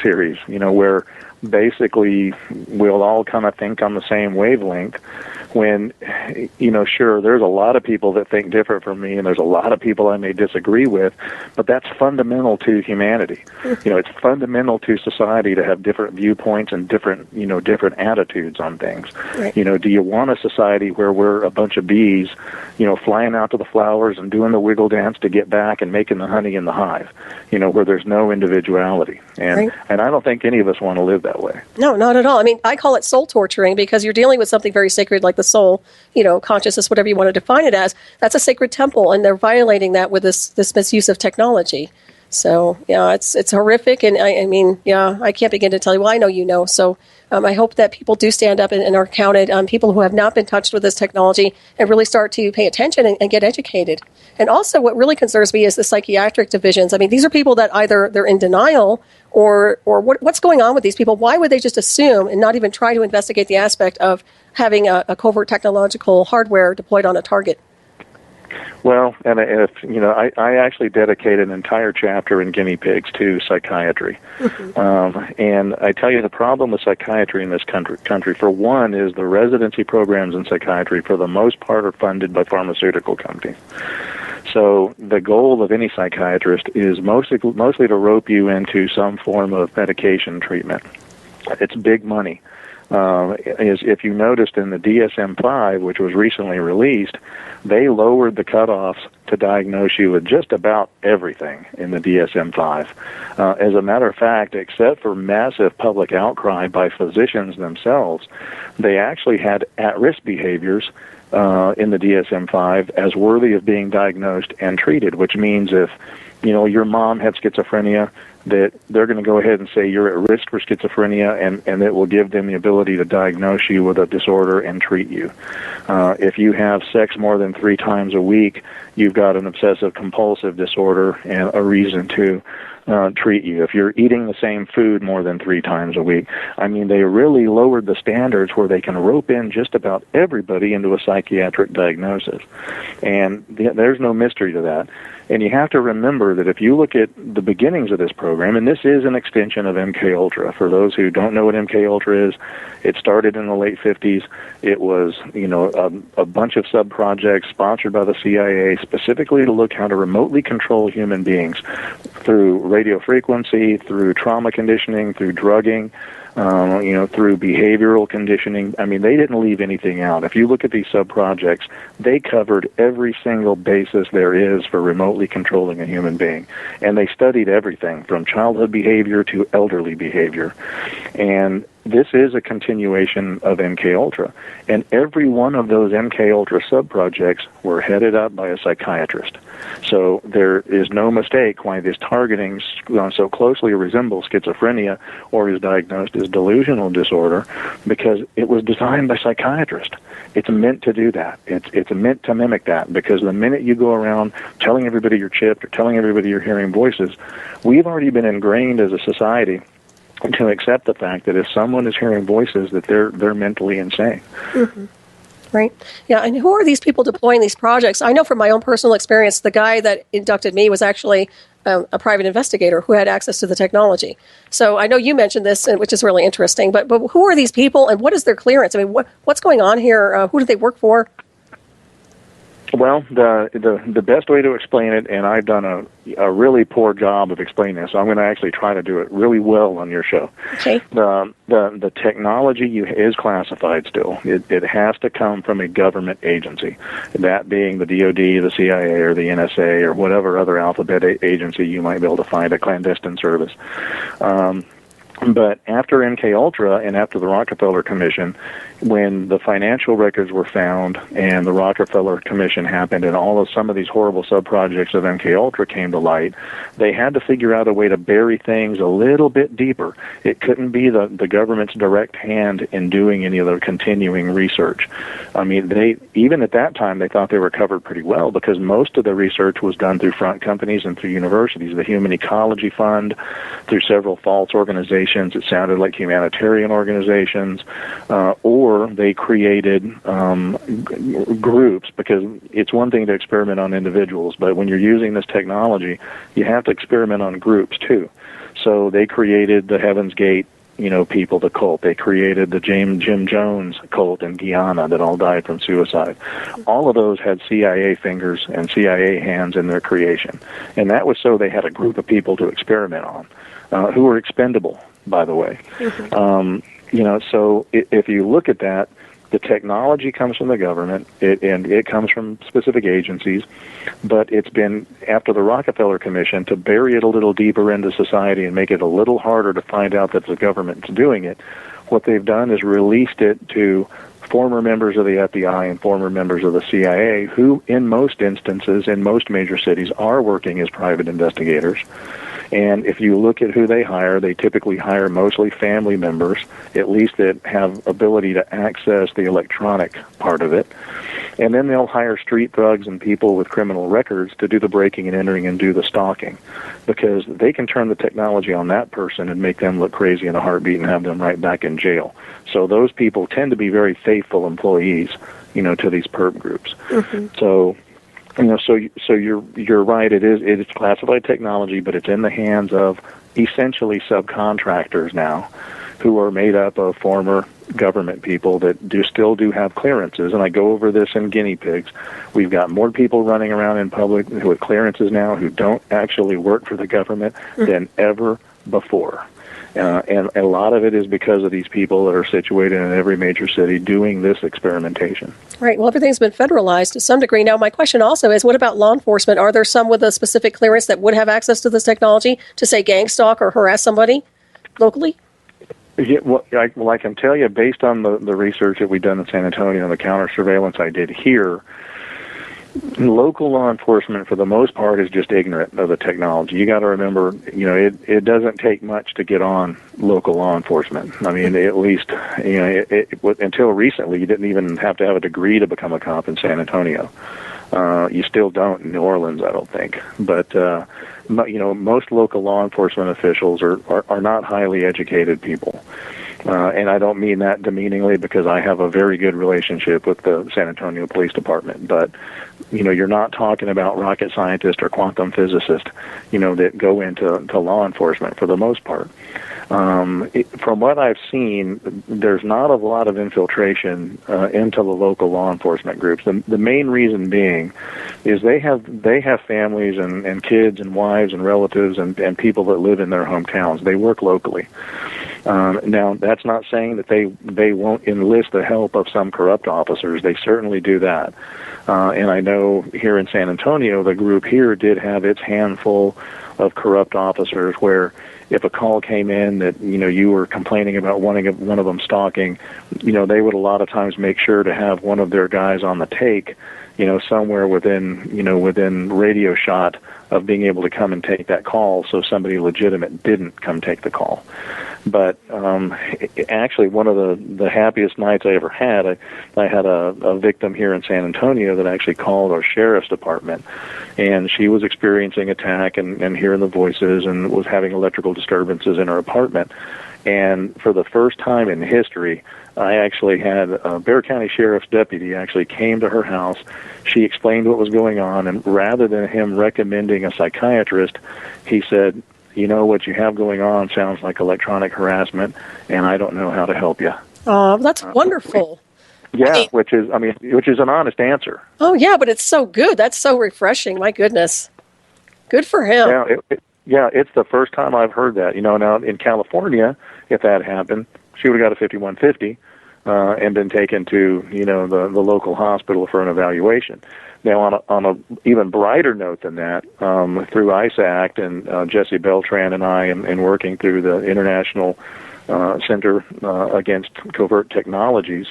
series, where basically we'll all kind of think on the same wavelength. When, sure, there's a lot of people that think different from me, and there's a lot of people I may disagree with, but that's fundamental to humanity. It's fundamental to society to have different viewpoints and different attitudes on things. Right. Do you want a society where we're a bunch of bees, flying out to the flowers and doing the wiggle dance to get back and making the honey in the hive, where there's no individuality? And I don't think any of us want to live that way. No, not at all. I mean, I call it soul torturing because you're dealing with something very sacred like the soul, consciousness, whatever you want to define it as. That's a sacred temple, and they're violating that with this misuse of technology. So, yeah, it's horrific, and I can't begin to tell you. Well, I know you know, so I hope that people do stand up and are counted, people who have not been touched with this technology, and really start to pay attention and get educated. And also, what really concerns me is the psychiatric divisions. I mean, these are people that either they're in denial or what's going on with these people? Why would they just assume and not even try to investigate the aspect of having a covert technological hardware deployed on a target? Well, and I actually dedicated an entire chapter in guinea pigs to psychiatry. And I tell you, the problem with psychiatry in this country, for one, is the residency programs in psychiatry, for the most part, are funded by pharmaceutical companies. So the goal of any psychiatrist is mostly to rope you into some form of medication treatment. It's big money. If you noticed in the DSM-5, which was recently released, they lowered the cutoffs to diagnose you with just about everything in the DSM-5. As a matter of fact, except for massive public outcry by physicians themselves, they actually had at-risk behaviors in the DSM-5 as worthy of being diagnosed and treated, which means if your mom had schizophrenia, that they're going to go ahead and say you're at risk for schizophrenia, and it will give them the ability to diagnose you with a disorder and treat you. If you have sex more than 3 times a week, you've got an obsessive-compulsive disorder and a reason to treat you. If you're eating the same food more than 3 times a week, they really lowered the standards where they can rope in just about everybody into a psychiatric diagnosis. And there's no mystery to that. And you have to remember that if you look at the beginnings of this program, and this is an extension of MK Ultra. For those who don't know what MK Ultra is, it started in the late 50s. It was, a bunch of sub-projects sponsored by the CIA specifically to look how to remotely control human beings through radio frequency, through trauma conditioning, through drugging, through behavioral conditioning. They didn't leave anything out. If you look at these sub-projects, they covered every single basis there is for remotely controlling a human being. And they studied everything from childhood behavior to elderly behavior. And this is a continuation of MK Ultra. And every one of those MK Ultra sub-projects were headed up by a psychiatrist. So there is no mistake why this targeting so closely resembles schizophrenia or is diagnosed as delusional disorder, because it was designed by psychiatrists. It's meant to do that. It's meant to mimic that, because the minute you go around telling everybody you're chipped or telling everybody you're hearing voices, we've already been ingrained as a society to accept the fact that if someone is hearing voices, that they're mentally insane. Mm-hmm. Right. Yeah. And who are these people deploying these projects? I know from my own personal experience, the guy that inducted me was actually a private investigator who had access to the technology. So I know you mentioned this, which is really interesting. But who are these people, and what is their clearance? What's going on here? Who do they work for? Well, the best way to explain it, and I've done a really poor job of explaining this, so I'm going to actually try to do it really well on your show. Okay. The technology is classified still. It has to come from a government agency, that being the DOD, the CIA, or the NSA, or whatever other alphabet agency you might be able to find, a clandestine service. But after MK Ultra and after the Rockefeller Commission, when the financial records were found and the Rockefeller Commission happened and some of these horrible sub-projects of MK Ultra came to light, they had to figure out a way to bury things a little bit deeper. It couldn't be the government's direct hand in doing any of the continuing research. Even at that time, they thought they were covered pretty well, because most of the research was done through front companies and through universities, the Human Ecology Fund, through several false organizations. It sounded like humanitarian organizations, or they created groups, because it's one thing to experiment on individuals, but when you're using this technology, you have to experiment on groups too. So they created the Heaven's Gate people the cult. They created the Jim Jones cult in Guyana that all died from suicide. All of those had CIA fingers and CIA hands in their creation. And that was so they had a group of people to experiment on, who were expendable, by the way. So if you look at that, the technology comes from the government, and it comes from specific agencies, but it's been, after the Rockefeller Commission, to bury it a little deeper into society and make it a little harder to find out that the government's doing it. What they've done is released it to former members of the FBI and former members of the CIA, who, in most instances, in most major cities, are working as private investigators. And if you look at who they hire, they typically hire mostly family members, at least that have ability to access the electronic part of it. And then they'll hire street thugs and people with criminal records to do the breaking and entering and do the stalking, because they can turn the technology on that person and make them look crazy in a heartbeat and have them right back in jail. So those people tend to be very faithful employees, to these perp groups. So you're right. It's classified technology, but it's in the hands of essentially subcontractors now, who are made up of former government people that still do have clearances. And I go over this in guinea pigs. We've got more people running around in public with clearances now who don't actually work for the government than ever before. And a lot of it is because of these people that are situated in every major city doing this experimentation. Right. Well, everything's been federalized to some degree. Now, my question also is, what about law enforcement? Are there some with a specific clearance that would have access to this technology to, say, gang stalk or harass somebody locally? Yeah, I can tell you, based on the research that we've done in San Antonio and the counter surveillance I did here, local law enforcement, for the most part, is just ignorant of the technology. You got to remember, it doesn't take much to get on local law enforcement. I mean, at least, until recently, you didn't even have to have a degree to become a cop in San Antonio. You still don't in New Orleans, I don't think. But most local law enforcement officials are not highly educated people. And I don't mean that demeaningly, because I have a very good relationship with the San Antonio Police Department. But, you're not talking about rocket scientists or quantum physicists, that go into law enforcement for the most part. From what I've seen, there's not a lot of infiltration into the local law enforcement groups. The main reason being is they have families and kids and wives and relatives and people that live in their hometowns. They work locally. Now, that's not saying that they won't enlist the help of some corrupt officers. They certainly do that. And I know here in San Antonio, the group here did have its handful of corrupt officers where if a call came in that, you were complaining about one of them stalking, they would a lot of times make sure to have one of their guys on the take, somewhere within radio shot of being able to come and take that call, so somebody legitimate didn't come take the call. But actually, one of the happiest nights I ever had, I had a victim here in San Antonio that actually called our sheriff's department, and she was experiencing attack and hearing the voices and was having electrical disturbances in her apartment. And for the first time in history, I actually had a Bexar County Sheriff's deputy actually came to her house. She explained what was going on, and rather than him recommending a psychiatrist, he said, what you have going on sounds like electronic harassment, and I don't know how to help you. Oh, that's wonderful. Yeah, which is an honest answer. Oh, yeah, but it's so good. That's so refreshing. My goodness. Good for him. Yeah, it's the first time I've heard that. Now in California, if that happened, she would have got a 5150 and been taken to, the local hospital for an evaluation. Now, on a even brighter note than that, through ISACT and Jesse Beltran and I, and working through the International Center Against Covert Technologies,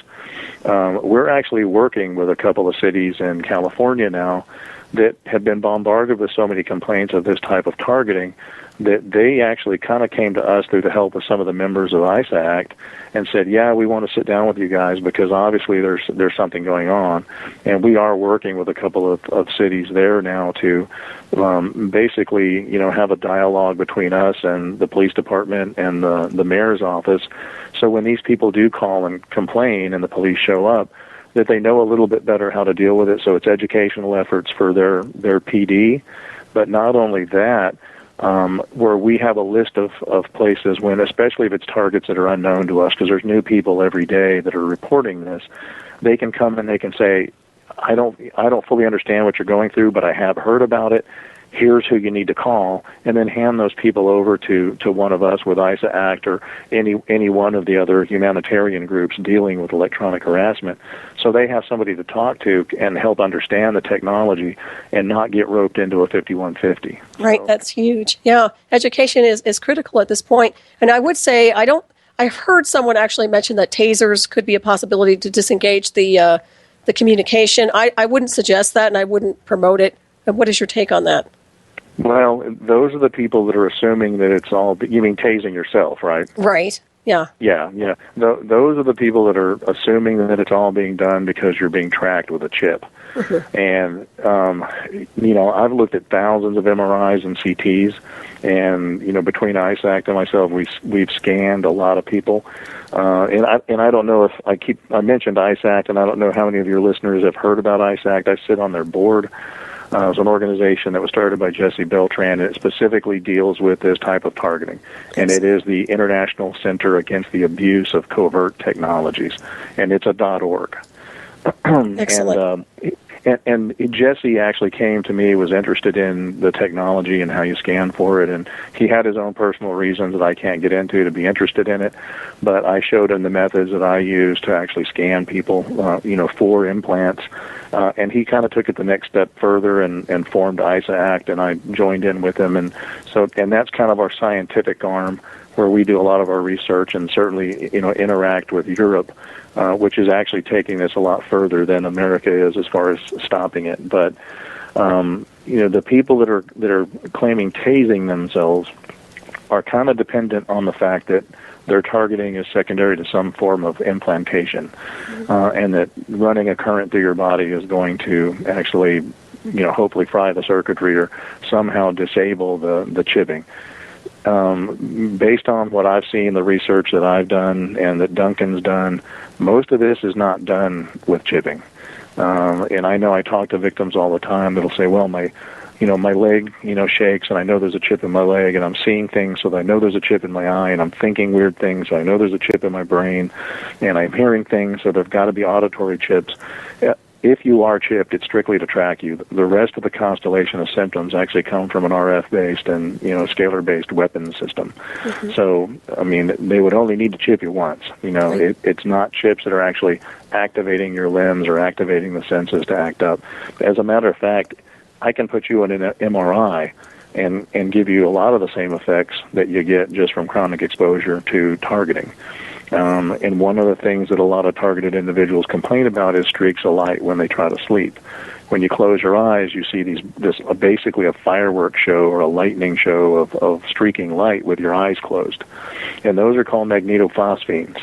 we're actually working with a couple of cities in California now that have been bombarded with so many complaints of this type of targeting that they actually kind of came to us through the help of some of the members of ISACT and said, yeah, we want to sit down with you guys because obviously there's something going on. And we are working with a couple of cities there now to basically, have a dialogue between us and the police department and the mayor's office. So when these people do call and complain and the police show up, that they know a little bit better how to deal with it. So it's educational efforts for their PD. But not only that, where we have a list of places when, especially if it's targets that are unknown to us, because there's new people every day that are reporting this, they can come and they can say, I don't fully understand what you're going through, but I have heard about it. Here's who you need to call, and then hand those people over to one of us with ISA Act or any one of the other humanitarian groups dealing with electronic harassment, so they have somebody to talk to and help understand the technology and not get roped into a 5150. Right, that's huge. Yeah, education is critical at this point. And I would say I've heard someone actually mention that tasers could be a possibility to disengage the communication. I wouldn't suggest that, and I wouldn't promote it. And what is your take on that? Well, those are the people that are assuming that it's all, you mean tasing yourself, right? Right, yeah. Yeah. Those are the people that are assuming that it's all being done because you're being tracked with a chip. And, I've looked at thousands of MRIs and CTs, and, between ISAC and myself, we've scanned a lot of people. And I don't know if I mentioned ISAC, and I don't know how many of your listeners have heard about ISAC. I sit on their board. It's an organization that was started by Jesse Beltran, and it specifically deals with this type of targeting. And it is the International Center Against the Abuse of Covert Technologies, and it's a .org. Excellent. And Jesse actually came to me, was interested in the technology and how you scan for it, and he had his own personal reasons that I can't get into to be interested in it, but I showed him the methods that I use to actually scan people, for implants, and he kind of took it the next step further and formed ISA Act, and I joined in with him, and that's kind of our scientific arm where we do a lot of our research and certainly, interact with Europe, which is actually taking this a lot further than America is as far as stopping it. But, the people that are claiming tasing themselves are kind of dependent on the fact that their targeting is secondary to some form of implantation, and that running a current through your body is going to actually, hopefully fry the circuitry or somehow disable the chipping. Based on what I've seen, the research that I've done and that Duncan's done, most of this is not done with chipping. And I know I talk to victims all the time that'll say, well, my leg, shakes, and I know there's a chip in my leg, and I'm seeing things, so that I know there's a chip in my eye, and I'm thinking weird things, so I know there's a chip in my brain, and I'm hearing things, so there've got to be auditory chips. If you are chipped, it's strictly to track you. The rest of the constellation of symptoms actually come from an RF-based and, scalar-based weapons system. So, they would only need to chip you once. It's not chips that are actually activating your limbs or activating the senses to act up. As a matter of fact, I can put you in an MRI and give you a lot of the same effects that you get just from chronic exposure to targeting. And one of the things that a lot of targeted individuals complain about is streaks of light when they try to sleep. When you close your eyes, you see this basically a fireworks show or a lightning show of streaking light with your eyes closed. And those are called magnetophosphines.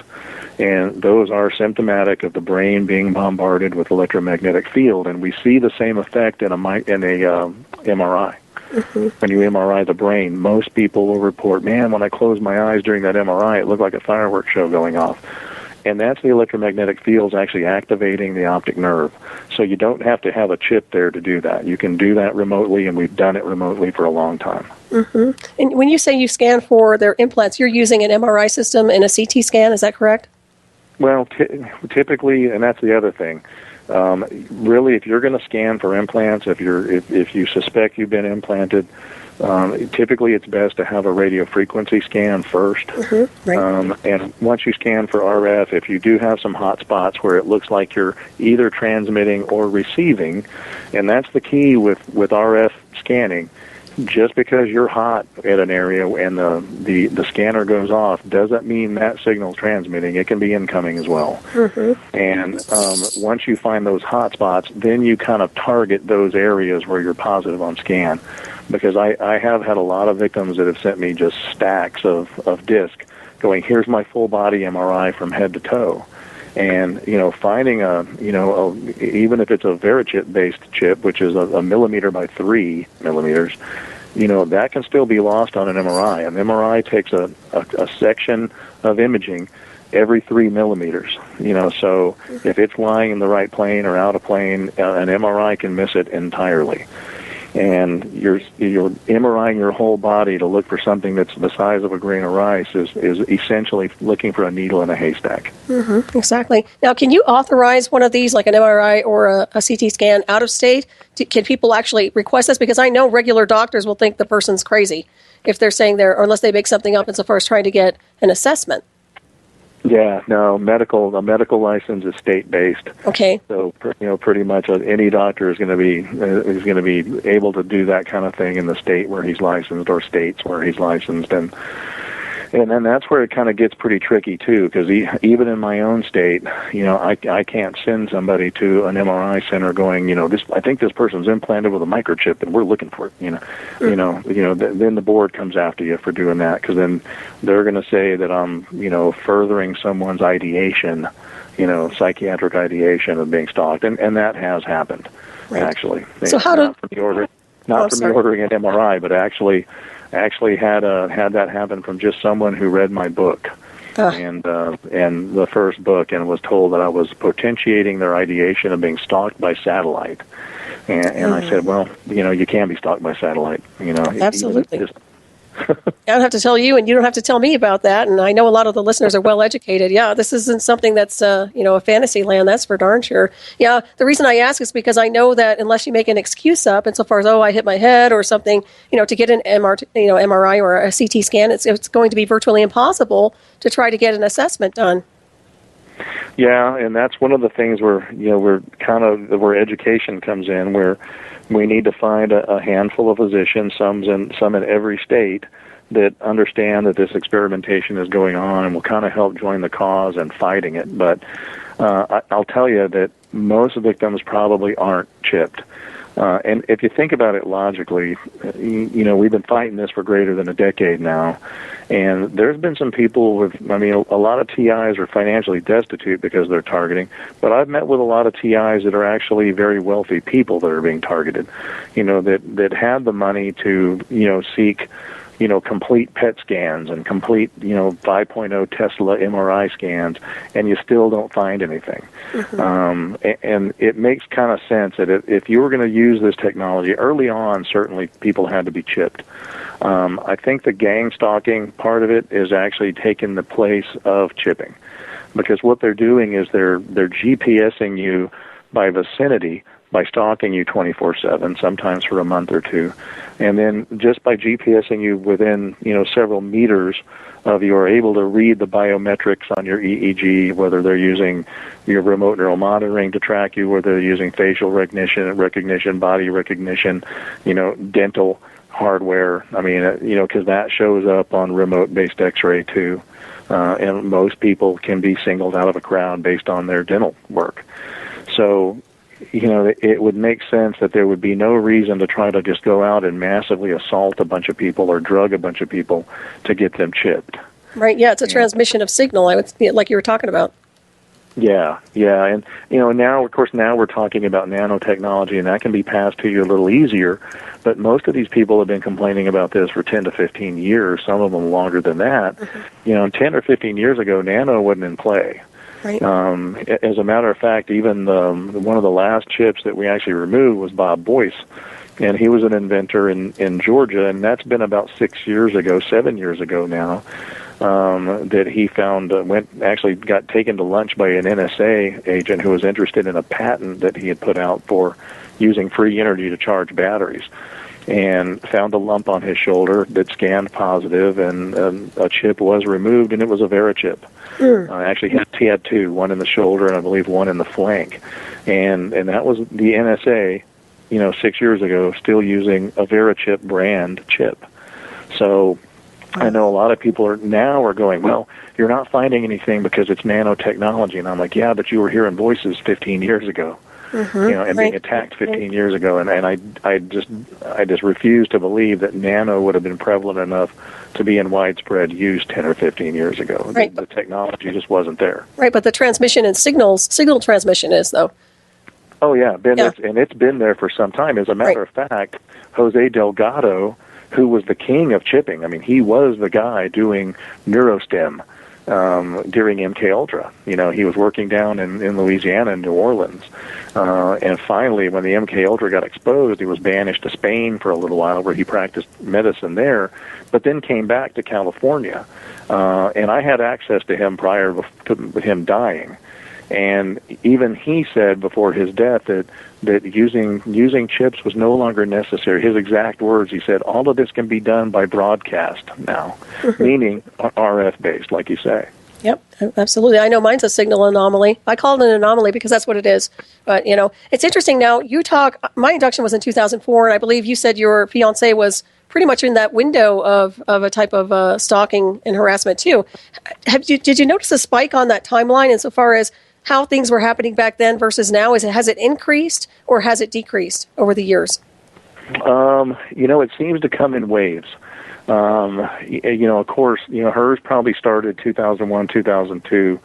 And those are symptomatic of the brain being bombarded with electromagnetic field. And we see the same effect in a MRI. When you MRI the brain, most people will report, man, when I closed my eyes during that MRI, it looked like a fireworks show going off. And that's the electromagnetic fields actually activating the optic nerve. So you don't have to have a chip there to do that. You can do that remotely, and we've done it remotely for a long time. And when you say you scan for their implants, you're using an MRI system and a CT scan, is that correct? Well, typically, and that's the other thing. Really, if you're going to scan for implants, if you suspect you've been implanted, typically it's best to have a radio frequency scan first. Right. And once you scan for RF, if you do have some hot spots where it looks like you're either transmitting or receiving, and that's the key with RF scanning. Just because you're hot at an area and the scanner goes off doesn't mean that signal's transmitting. It can be incoming as well. And once you find those hot spots, then you kind of target those areas where you're positive on scan. Because I have had a lot of victims that have sent me just stacks of disc going, here's my full body MRI from head to toe. And, finding even if it's a Verichip-based chip, which is a millimeter by 3 millimeters, that can still be lost on an MRI. An MRI takes a section of imaging every 3 millimeters, so if it's lying in the right plane or out of plane, an MRI can miss it entirely. and you're MRIing your whole body to look for something that's the size of a grain of rice is essentially looking for a needle in a haystack. Mm-hmm, exactly. Now, can you authorize one of these, like an MRI or a CT scan, out of state? Can people actually request this? Because I know regular doctors will think the person's crazy if they're saying or unless they make something up insofar as trying to get an assessment. Yeah, no, a medical license is state-based. Okay. So, pretty much any doctor is going to be able to do that kind of thing in the state where he's licensed or states where he's licensed, and then that's where it kind of gets pretty tricky too, because even in my own state, I can't send somebody to an MRI center going, I think this person's implanted with a microchip and we're looking for it. Then the board comes after you for doing that, because then they're going to say that I'm, furthering someone's ideation, psychiatric ideation of being stalked, and that has happened, actually. So how not from me ordering an MRI, but actually had that happen from just someone who read my book and the first book, and was told that I was potentiating their ideation of being stalked by satellite. And I said, well, you can be stalked by satellite. Absolutely. I don't have to tell you, and you don't have to tell me about that. And I know a lot of the listeners are well educated. Yeah, this isn't something that's a fantasy land. That's for darn sure. Yeah, the reason I ask is because I know that unless you make an excuse up, insofar as I hit my head or something, to get an MRI or a CT scan, it's going to be virtually impossible to try to get an assessment done. Yeah, and that's one of the things where where education comes in, where we need to find a handful of physicians, some in every state, that understand that this experimentation is going on and will kind of help join the cause in fighting it. But I'll tell you that most victims probably aren't chipped. And if you think about it logically, we've been fighting this for greater than a decade now, and there's been some people a lot of TIs are financially destitute because they're targeting, but I've met with a lot of TIs that are actually very wealthy people that are being targeted, that had the money to, seek, complete PET scans and complete, 5.0 Tesla MRI scans, and you still don't find anything. Mm-hmm. And it makes kind of sense that if you were going to use this technology early on, certainly people had to be chipped. I think the gang stalking part of it is actually taking the place of chipping, because what they're doing is they're GPSing you by vicinity, by stalking you 24/7, sometimes for a month or two, and then just by GPSing you within several meters of you are able to read the biometrics on your EEG, whether they're using your remote neural monitoring to track you, whether they're using facial recognition, body recognition, dental hardware. Because that shows up on remote-based X-ray too, and most people can be singled out of a crowd based on their dental work. So, it would make sense that there would be no reason to try to just go out and massively assault a bunch of people or drug a bunch of people to get them chipped. Right, yeah, it's a transmission of signal, like you were talking about. Yeah, and now we're talking about nanotechnology, and that can be passed to you a little easier, but most of these people have been complaining about this for 10 to 15 years, some of them longer than that. Mm-hmm. 10 or 15 years ago, nano wasn't in play. Right. As a matter of fact, even one of the last chips that we actually removed was Bob Boyce, and he was an inventor in Georgia, and that's been about 7 years ago now, that he found got taken to lunch by an NSA agent who was interested in a patent that he had put out for using free energy to charge batteries, and found a lump on his shoulder that scanned positive, and a chip was removed, and it was a Verichip. Actually, he had two, one in the shoulder and I believe one in the flank, and that was the NSA, 6 years ago, still using a Verichip brand chip. So I know a lot of people are going, well, you're not finding anything because it's nanotechnology, and I'm like, yeah, but you were hearing voices 15 years ago. Mm-hmm. And being attacked 15 years ago, and I just refuse to believe that nano would have been prevalent enough to be in widespread use 10 or 15 years ago. Right. The technology just wasn't there. Right, but the transmission and signal transmission is, though. Oh yeah, it's been there for some time. As a matter of fact, Jose Delgado, who was the king of chipping, he was the guy doing neurostem, during MK Ultra. He was working down in Louisiana and New Orleans, and finally, when the MK Ultra got exposed, he was banished to Spain for a little while, where he practiced medicine there, but then came back to California, and I had access to him prior to him dying. And even he said before his death that using chips was no longer necessary. His exact words, he said, all of this can be done by broadcast now, meaning RF based, like you say. Yep, absolutely. I know mine's a signal anomaly. I call it an anomaly because that's what it is. But, it's interesting now. My induction was in 2004, and I believe you said your fiance was pretty much in that window of a type of stalking and harassment too. Did you notice a spike on that timeline insofar as how things were happening back then versus now? Has it increased or has it decreased over the years? It seems to come in waves. Of course, hers probably started 2001, 2002.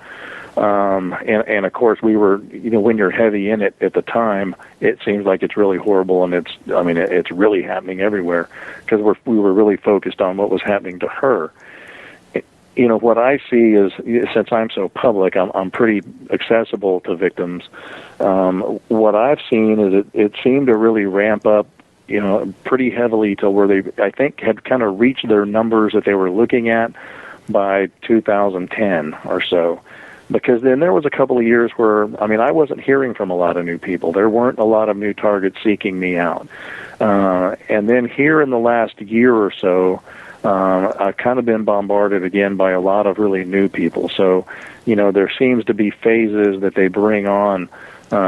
And of course we were, when you're heavy in it at the time, it seems like it's really horrible, and it's really happening everywhere, because we were really focused on what was happening to her. What I see is, since I'm so public, I'm pretty accessible to victims. What I've seen is it seemed to really ramp up, pretty heavily to where they, I think, had kind of reached their numbers that they were looking at by 2010 or so. Because then there was a couple of years where, I wasn't hearing from a lot of new people. There weren't a lot of new targets seeking me out. And then here in the last year or so, I've kind of been bombarded again by a lot of really new people. So, there seems to be phases that they bring on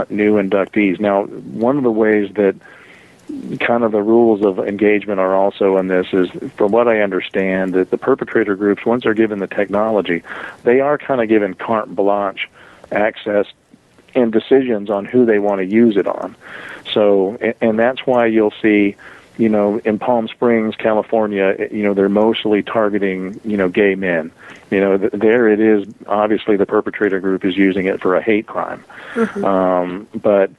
new inductees. Now, one of the ways that kind of the rules of engagement are also in this is, from what I understand, that the perpetrator groups, once they're given the technology, they are kind of given carte blanche access and decisions on who they want to use it on. So, and that's why you'll see, in Palm Springs, California, they're mostly targeting, gay men. There it is, obviously the perpetrator group is using it for a hate crime. Mm-hmm. But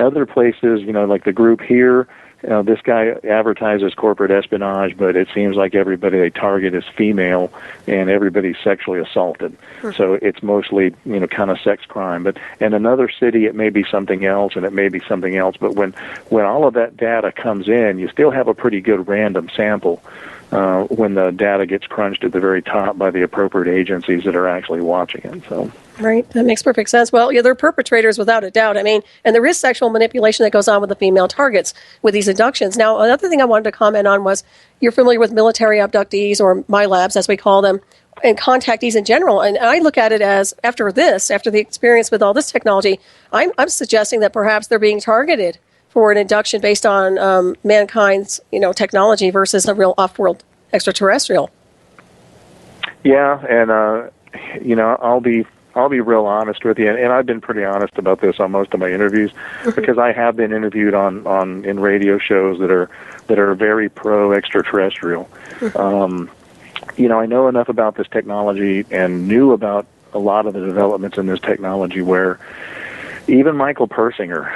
other places, like the group here, this guy advertises corporate espionage, but it seems like everybody they target is female, and everybody's sexually assaulted. Mm-hmm. So it's mostly, kind of sex crime. But in another city, it may be something else, and it may be something else. But when all of that data comes in, you still have a pretty good random sample when the data gets crunched at the very top by the appropriate agencies that are actually watching it. So. Right. That makes perfect sense. Well, they're perpetrators without a doubt. And there is sexual manipulation that goes on with the female targets with these abductions. Now, another thing I wanted to comment on was, you're familiar with military abductees, or MILABs, as we call them, and contactees in general. And I look at it as, after the experience with all this technology, I'm suggesting that perhaps they're being targeted for an induction based on mankind's, technology versus a real off-world extraterrestrial. Yeah, and, I'll be real honest with you, and I've been pretty honest about this on most of my interviews, because I have been interviewed in radio shows that are very pro extraterrestrial. I know enough about this technology and knew about a lot of the developments in this technology where even Michael Persinger,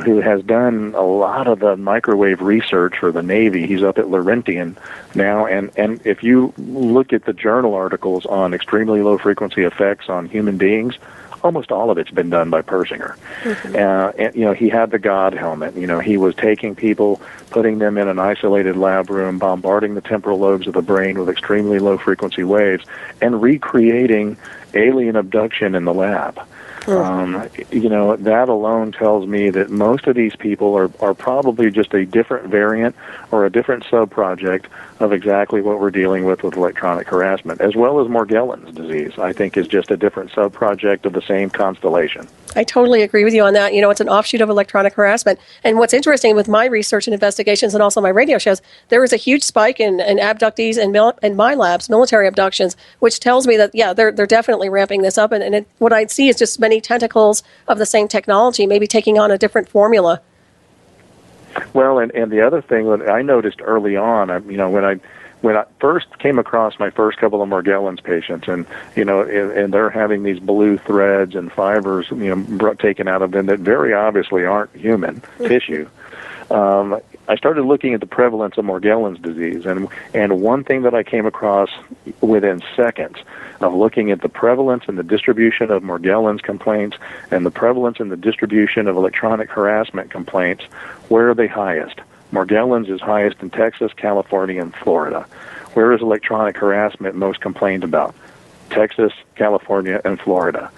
who has done a lot of the microwave research for the Navy, he's up at Laurentian now, and if you look at the journal articles on extremely low frequency effects on human beings, almost all of it's been done by Persinger. Mm-hmm. And he had the God helmet. He was taking people, putting them in an isolated lab room, bombarding the temporal lobes of the brain with extremely low frequency waves, and recreating alien abduction in the lab. That alone tells me that most of these people are probably just a different variant or a different sub-project of exactly what we're dealing with electronic harassment, as well as Morgellons disease, I think, is just a different sub-project of the same constellation. I totally agree with you on that. It's an offshoot of electronic harassment. And what's interesting with my research and investigations and also my radio shows, there is a huge spike in abductees and MILABs, military abductions, which tells me that, they're definitely ramping this up. And what I see is just many tentacles of the same technology, maybe taking on a different formula. Well, and the other thing that I noticed early on, when I first came across my first couple of Morgellons patients, and they're having these blue threads and fibers, taken out of them that very obviously aren't human tissue. I started looking at the prevalence of Morgellons disease, and one thing that I came across within seconds of looking at the prevalence and the distribution of Morgellons complaints and the prevalence and the distribution of electronic harassment complaints, where are they highest? Morgellons is highest in Texas, California, and Florida. Where is electronic harassment most complained about? Texas, California, and Florida.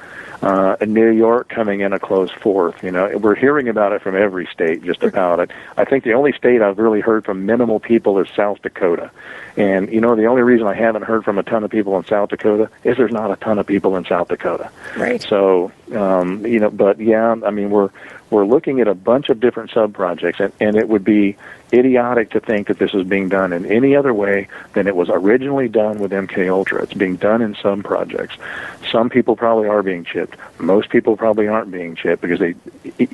And New York coming in a close fourth. We're hearing about it from every state, just about it. I think the only state I've really heard from minimal people is South Dakota. And, the only reason I haven't heard from a ton of people in South Dakota is there's not a ton of people in South Dakota. Right. So, but yeah, I mean, we're looking at a bunch of different sub-projects, and it would be idiotic to think that this is being done in any other way than it was originally done with MK Ultra. It's being done in some projects. Some people probably are being chipped. Most people probably aren't being chipped, because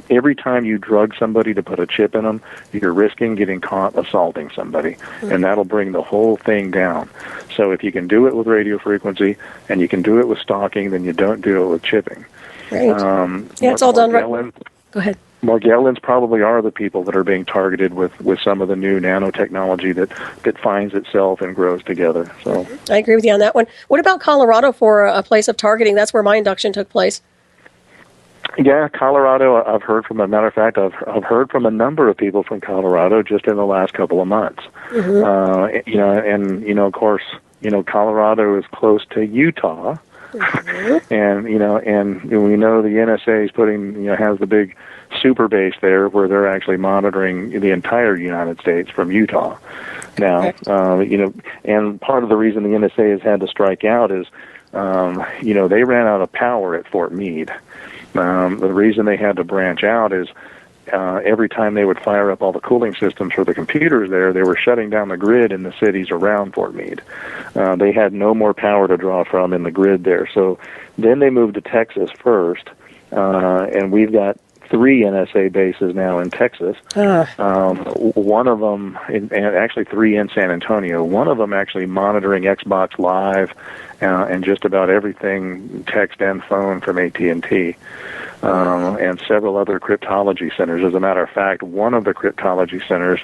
every time you drug somebody to put a chip in them, you're risking getting caught assaulting somebody, and that'll bring the whole thing down. So if you can do it with radio frequency and you can do it with stalking, then you don't do it with chipping. Right. Yeah, it's all done right. Go ahead. Morgellons probably are the people that are being targeted with some of the new nanotechnology that finds itself and grows together. So I agree with you on that one. What about Colorado for a place of targeting? That's where my induction took place. Yeah, Colorado. I've heard from. A matter of fact, I've heard from a number of people from Colorado just in the last couple of months. And of course, Colorado is close to Utah. And we know the NSA is putting, has the big super base there where they're actually monitoring the entire United States from Utah. Now, and part of the reason the NSA has had to strike out is, they ran out of power at Fort Meade. The reason they had to branch out is every time they would fire up all the cooling systems for the computers there, they were shutting down the grid in the cities around Fort Meade. They had no more power to draw from in the grid there. So then they moved to Texas first, and we've got 3 NSA bases now in Texas. One of them, and actually 3 in San Antonio. One of them actually monitoring Xbox Live and just about everything text and phone from AT&T. And several other cryptology centers. As a matter of fact, one of the cryptology centers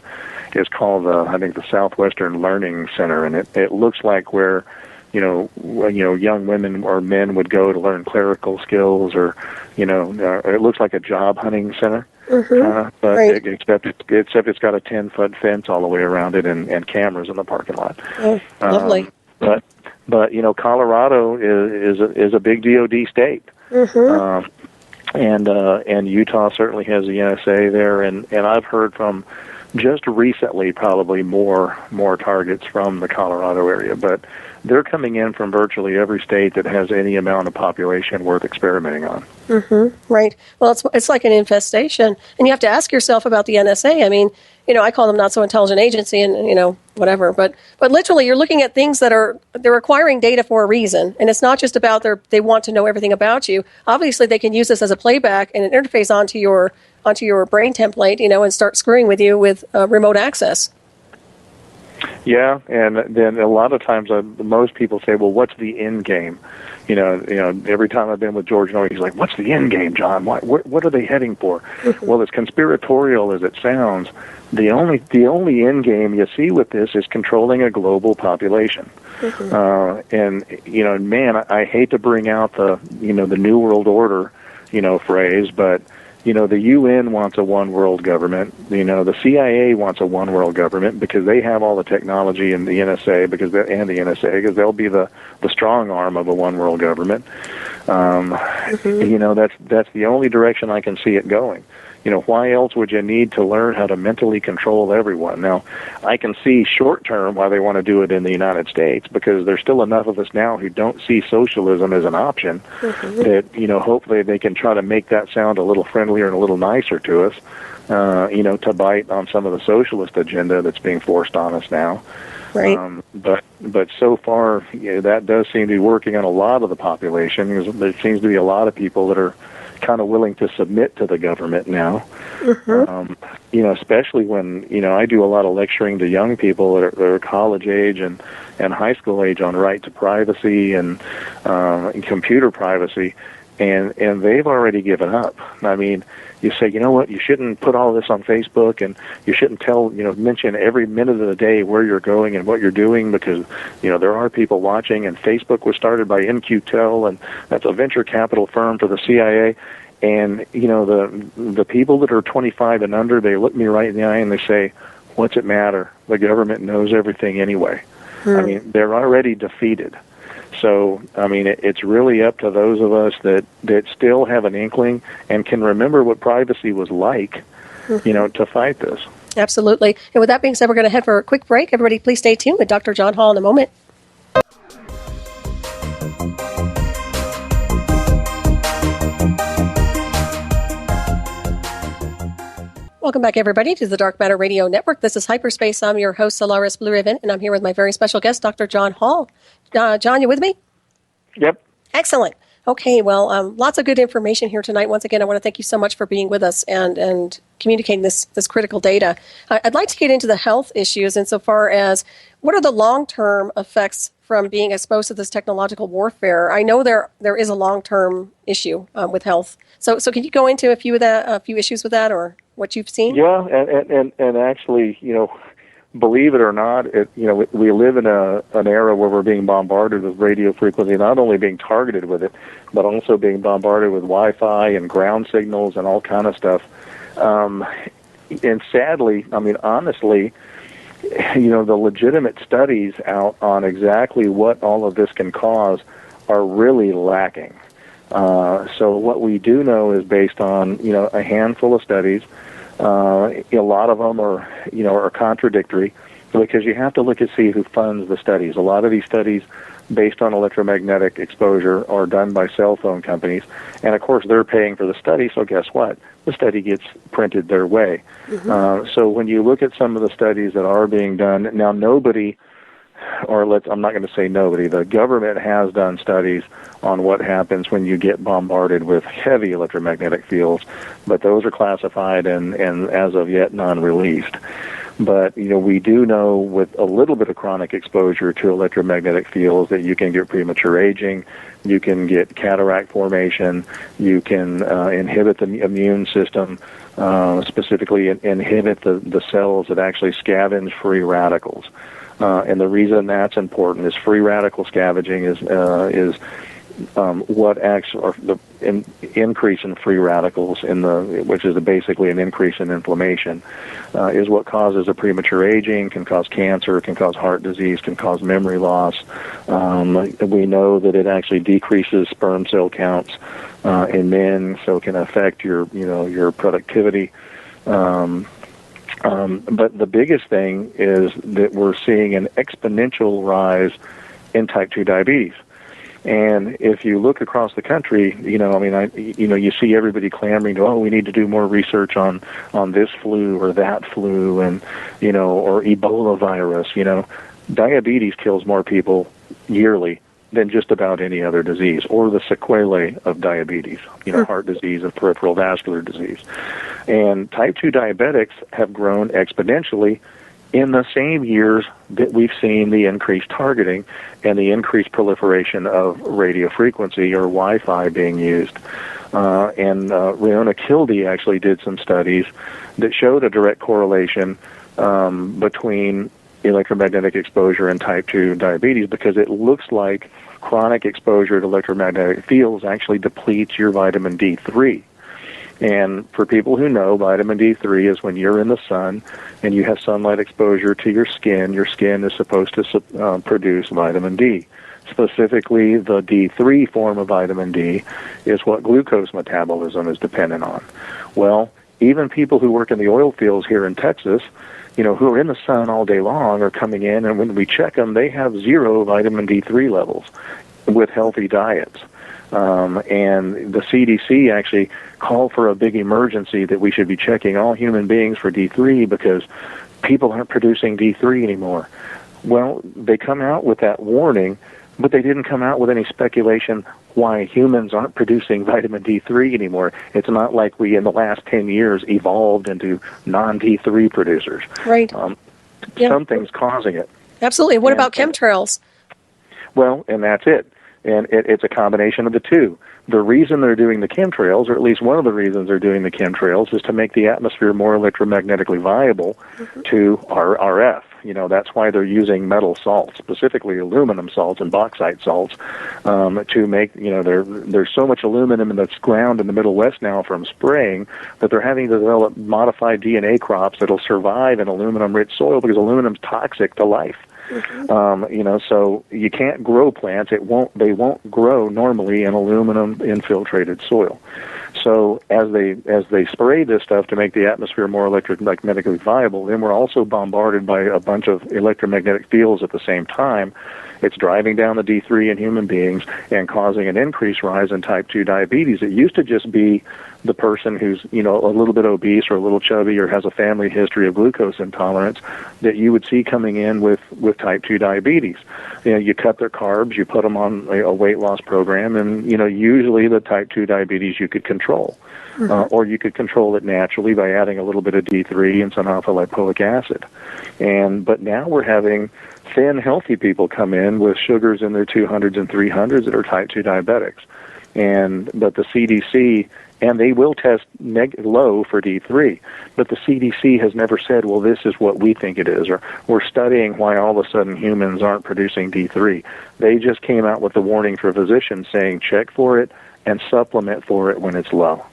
is called, I think, the Southwestern Learning Center, and it looks like where, young women or men would go to learn clerical skills, or, it looks like a job hunting center. But right. except it's got a 10-foot fence all the way around it and cameras in the parking lot. Oh, lovely. But Colorado is a big DoD state. And Utah certainly has the NSA there, and I've heard from just recently probably more targets from the Colorado area, but they're coming in from virtually every state that has any amount of population worth experimenting on. Right. Well, it's like an infestation, and you have to ask yourself about the NSA. I mean, I call them not so intelligent agency, and whatever. But literally, you're looking at things they're acquiring data for a reason, and it's not just about they want to know everything about you. Obviously, they can use this as a playback and an interface onto your brain template, and start screwing with you with remote access. Yeah, and then a lot of times most people say, well, what's the end game? Every time I've been with George Norrie, he's like, what's the end game, John? What are they heading for? Well, as conspiratorial as it sounds, the only end game you see with this is controlling a global population. And, man, I hate to bring out the New World Order, phrase, but the UN wants a one world government. The CIA wants a one world government because they have all the technology in the NSA because they'll be the strong arm of a one world government. That's the only direction I can see it going. Why else would you need to learn how to mentally control everyone? Now, I can see short term why they want to do it in the United States, because there's still enough of us now who don't see socialism as an option that, hopefully they can try to make that sound a little friendlier and a little nicer to us, to bite on some of the socialist agenda that's being forced on us now. Right. But so far, that does seem to be working on a lot of the population, because there seems to be a lot of people that are kind of willing to submit to the government now. Especially when, I do a lot of lecturing to young people that are college age and high school age on right to privacy and computer privacy. and they've already given up. I mean, you say, you know what, you shouldn't put all this on Facebook, and you shouldn't mention every minute of the day where you're going and what you're doing, because, there are people watching, and Facebook was started by NQTel, and that's a venture capital firm for the CIA. And, the people that are 25 and under, they look me right in the eye and they say, what's it matter? The government knows everything anyway. I mean, they're already defeated. So, I mean, it's really up to those of us that still have an inkling and can remember what privacy was like, to fight this. Absolutely. And with that being said, we're going to head for a quick break. Everybody, please stay tuned with Dr. John Hall in a moment. Welcome back, everybody, to the Dark Matter Radio Network. This is Hyperspace. I'm your host, Solaris Blueraven, and I'm here with my very special guest, Dr. John Hall. John, you with me? Yep. Excellent. Okay, well, lots of good information here tonight. Once again, I want to thank you so much for being with us and communicating this critical data. I'd like to get into the health issues insofar as what are the long-term effects from being exposed to this technological warfare. I know there is a long-term issue with health. So can you go into a few issues with that, or what you've seen? Yeah, and actually, believe it or not, we live in an era where we're being bombarded with radio frequency, not only being targeted with it, but also being bombarded with Wi-Fi and ground signals and all kind of stuff. And sadly, I mean, honestly, the legitimate studies out on exactly what all of this can cause are really lacking. So what we do know is based on, a handful of studies. A lot of them are contradictory, because you have to look and see who funds the studies. A lot of these studies based on electromagnetic exposure are done by cell phone companies, and of course they're paying for the study, so guess what? The study gets printed their way. So when you look at some of the studies that are being done, now I'm not going to say nobody, the government has done studies on what happens when you get bombarded with heavy electromagnetic fields, but those are classified and as of yet non-released. But, we do know with a little bit of chronic exposure to electromagnetic fields that you can get premature aging, you can get cataract formation, you can inhibit the immune system, specifically inhibit the cells that actually scavenge free radicals. And the reason that's important is free radical scavenging is what actually, or the increase in free radicals which is basically an increase in inflammation, is what causes a premature aging, can cause cancer, can cause heart disease, can cause memory loss. We know that it actually decreases sperm cell counts in men, so it can affect your productivity. But the biggest thing is that we're seeing an exponential rise in type 2 diabetes. And if you look across the country, you see everybody clamoring to, we need to do more research on this flu or that flu, and, or Ebola virus. Diabetes kills more people yearly than just about any other disease, or the sequelae of diabetes, heart disease and peripheral vascular disease. And type 2 diabetics have grown exponentially in the same years that we've seen the increased targeting and the increased proliferation of radio frequency or Wi-Fi being used. And Riona Kildee actually did some studies that showed a direct correlation between electromagnetic exposure and type 2 diabetes, because it looks like chronic exposure to electromagnetic fields actually depletes your vitamin D3. And for people who know, vitamin D3 is when you're in the sun and you have sunlight exposure to your skin is supposed to produce vitamin D. Specifically, the D3 form of vitamin D is what glucose metabolism is dependent on. Well, even people who work in the oil fields here in Texas, who are in the sun all day long, are coming in, and when we check them, they have 0 vitamin D3 levels with healthy diets. And the CDC actually called for a big emergency that we should be checking all human beings for D3 because people aren't producing D3 anymore. Well, they come out with that warning, but they didn't come out with any speculation why humans aren't producing vitamin D3 anymore. It's not like we, in the last 10 years, evolved into non-D3 producers. Right. Something's causing it. Absolutely. What about chemtrails? Well, and that's it. And it's a combination of the two. The reason they're doing the chemtrails, or at least one of the reasons they're doing the chemtrails, is to make the atmosphere more electromagnetically viable to RF. That's why they're using metal salts, specifically aluminum salts and bauxite salts, to make, there's so much aluminum that's ground in the Middle West now from spraying that they're having to develop modified DNA crops that'll survive in aluminum-rich soil because aluminum's toxic to life. So you can't grow plants. They won't grow normally in aluminum infiltrated soil. So as they spray this stuff to make the atmosphere more electromagnetically viable, then we're also bombarded by a bunch of electromagnetic fields at the same time. It's driving down the D3 in human beings and causing an increased rise in type 2 diabetes. It used to just be the person who's, a little bit obese or a little chubby or has a family history of glucose intolerance that you would see coming in with type 2 diabetes. You cut their carbs, you put them on a weight loss program, and, usually the type 2 diabetes you could control. Or you could control it naturally by adding a little bit of D3 and some alpha-lipoic acid. But now we're having thin, healthy people come in with sugars in their 200s and 300s that are type 2 diabetics. But the CDC, and they will test low for D3, but the CDC has never said, well, this is what we think it is, or we're studying why all of a sudden humans aren't producing D3. They just came out with a warning for physicians saying check for it and supplement for it when it's low.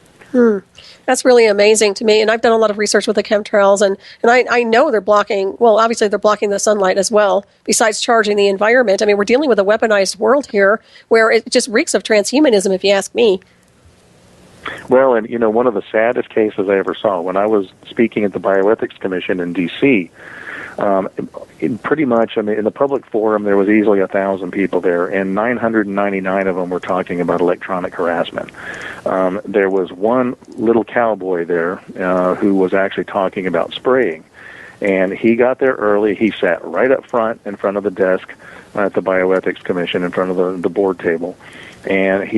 That's really amazing to me. And I've done a lot of research with the chemtrails, and I know they're blocking, well, obviously they're blocking the sunlight as well, besides charging the environment. I mean, we're dealing with a weaponized world here where it just reeks of transhumanism, if you ask me. Well, and one of the saddest cases I ever saw, when I was speaking at the Bioethics Commission in D.C., pretty much, in the public forum, there was easily 1,000 people there, and 999 of them were talking about electronic harassment. There was one little cowboy there who was actually talking about spraying, and he got there early. He sat right up front in front of the desk at the Bioethics Commission, in front of the board table, and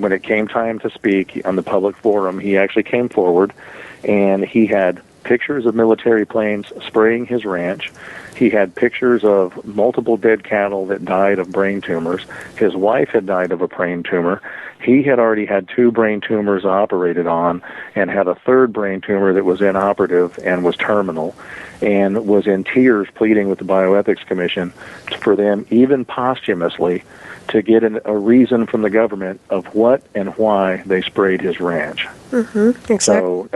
when it came time to speak on the public forum, he actually came forward, and he had pictures of military planes spraying his ranch. He had pictures of multiple dead cattle that died of brain tumors. His wife had died of a brain tumor. He had already had 2 brain tumors operated on and had a 3rd brain tumor that was inoperative and was terminal, and was in tears pleading with the Bioethics Commission for them, even posthumously, to get a reason from the government of what and why they sprayed his ranch. Exactly. So,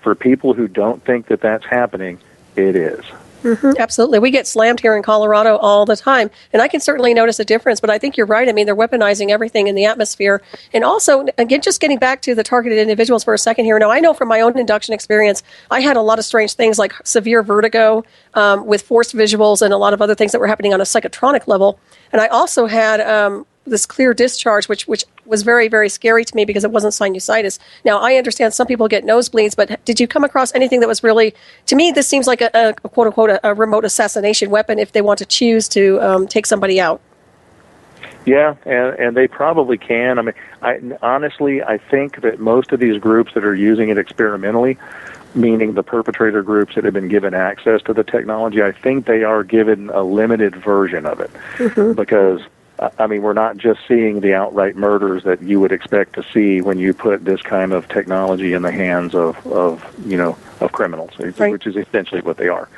for people who don't think that that's happening, it is. Absolutely. We get slammed here in Colorado all the time, and I can certainly notice a difference, but I think you're right. They're weaponizing everything in the atmosphere. And also, again, just getting back to the targeted individuals for a second here. Now, I know from my own induction experience, I had a lot of strange things like severe vertigo with forced visuals and a lot of other things that were happening on a psychotronic level. And I also had this clear discharge, which was very, very scary to me because it wasn't sinusitis. Now, I understand some people get nosebleeds, but did you come across anything that was really, to me, this seems like a quote-unquote, a remote assassination weapon if they want to choose to take somebody out? Yeah, and they probably can. Honestly, I think that most of these groups that are using it experimentally, meaning the perpetrator groups that have been given access to the technology, I think they are given a limited version of it. Because we're not just seeing the outright murders that you would expect to see when you put this kind of technology in the hands of criminals, right, which is essentially what they are.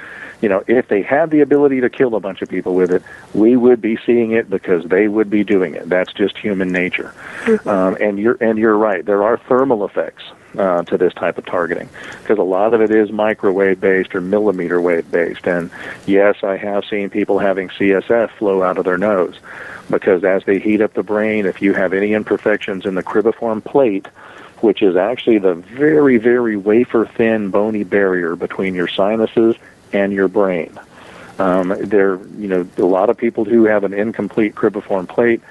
If they had the ability to kill a bunch of people with it, we would be seeing it because they would be doing it. That's just human nature. And you're right. There are thermal effects to this type of targeting because a lot of it is microwave based or millimeter wave based. And yes, I have seen people having CSF flow out of their nose because as they heat up the brain, if you have any imperfections in the cribriform plate, which is actually the very, very wafer-thin bony barrier between your sinuses and your brain. A lot of people who have an incomplete cribriform plate,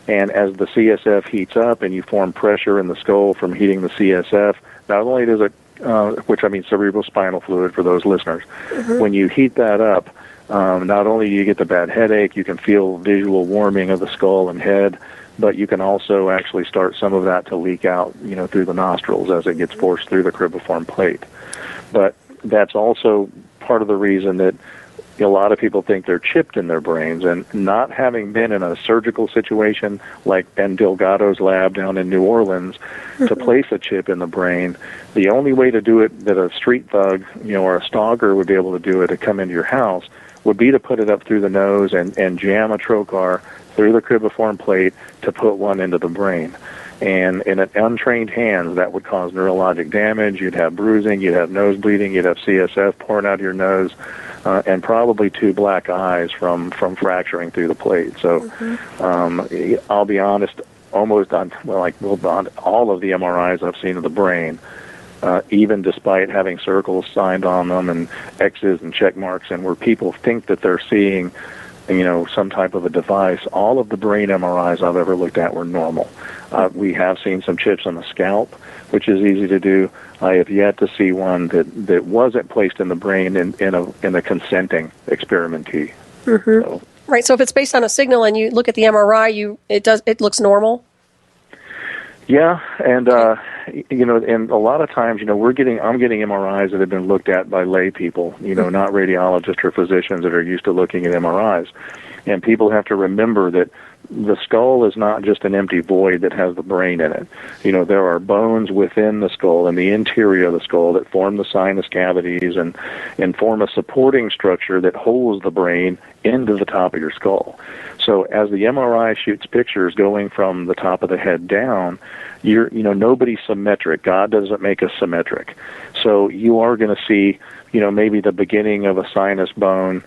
and as the CSF heats up and you form pressure in the skull from heating the CSF, not only does it, cerebrospinal fluid for those listeners, when you heat that up, not only do you get the bad headache, you can feel visual warming of the skull and head, but you can also actually start some of that to leak out, through the nostrils as it gets forced through the cribriform plate. But that's also part of the reason that a lot of people think they're chipped in their brains, and not having been in a surgical situation like Ben Delgado's lab down in New Orleans to place a chip in the brain, the only way to do it that a street thug, or a stalker would be able to do it to come into your house would be to put it up through the nose and jam a trocar through the cribriform plate to put one into the brain. And in an untrained hands, that would cause neurologic damage. You'd have bruising, you'd have nose bleeding, you'd have CSF pouring out of your nose, and probably 2 black eyes from fracturing through the plate. So I'll be honest, almost on all of the MRIs I've seen of the brain, even despite having circles signed on them and X's and check marks, and where people think that they're seeing some type of a device, all of the brain MRIs I've ever looked at were normal. We have seen some chips on the scalp, which is easy to do. I have yet to see one that wasn't placed in the brain in a consenting experimentee. So, Right. So if it's based on a signal and you look at the MRI, it looks normal. Yeah, and and a lot of times, I'm getting MRIs that have been looked at by lay people, not radiologists or physicians that are used to looking at MRIs. And people have to remember that the skull is not just an empty void that has the brain in it. There are bones within the skull and the interior of the skull that form the sinus cavities and form a supporting structure that holds the brain into the top of your skull. So as the MRI shoots pictures going from the top of the head down, nobody's symmetric. God doesn't make us symmetric. So you are going to see, maybe the beginning of a sinus bone,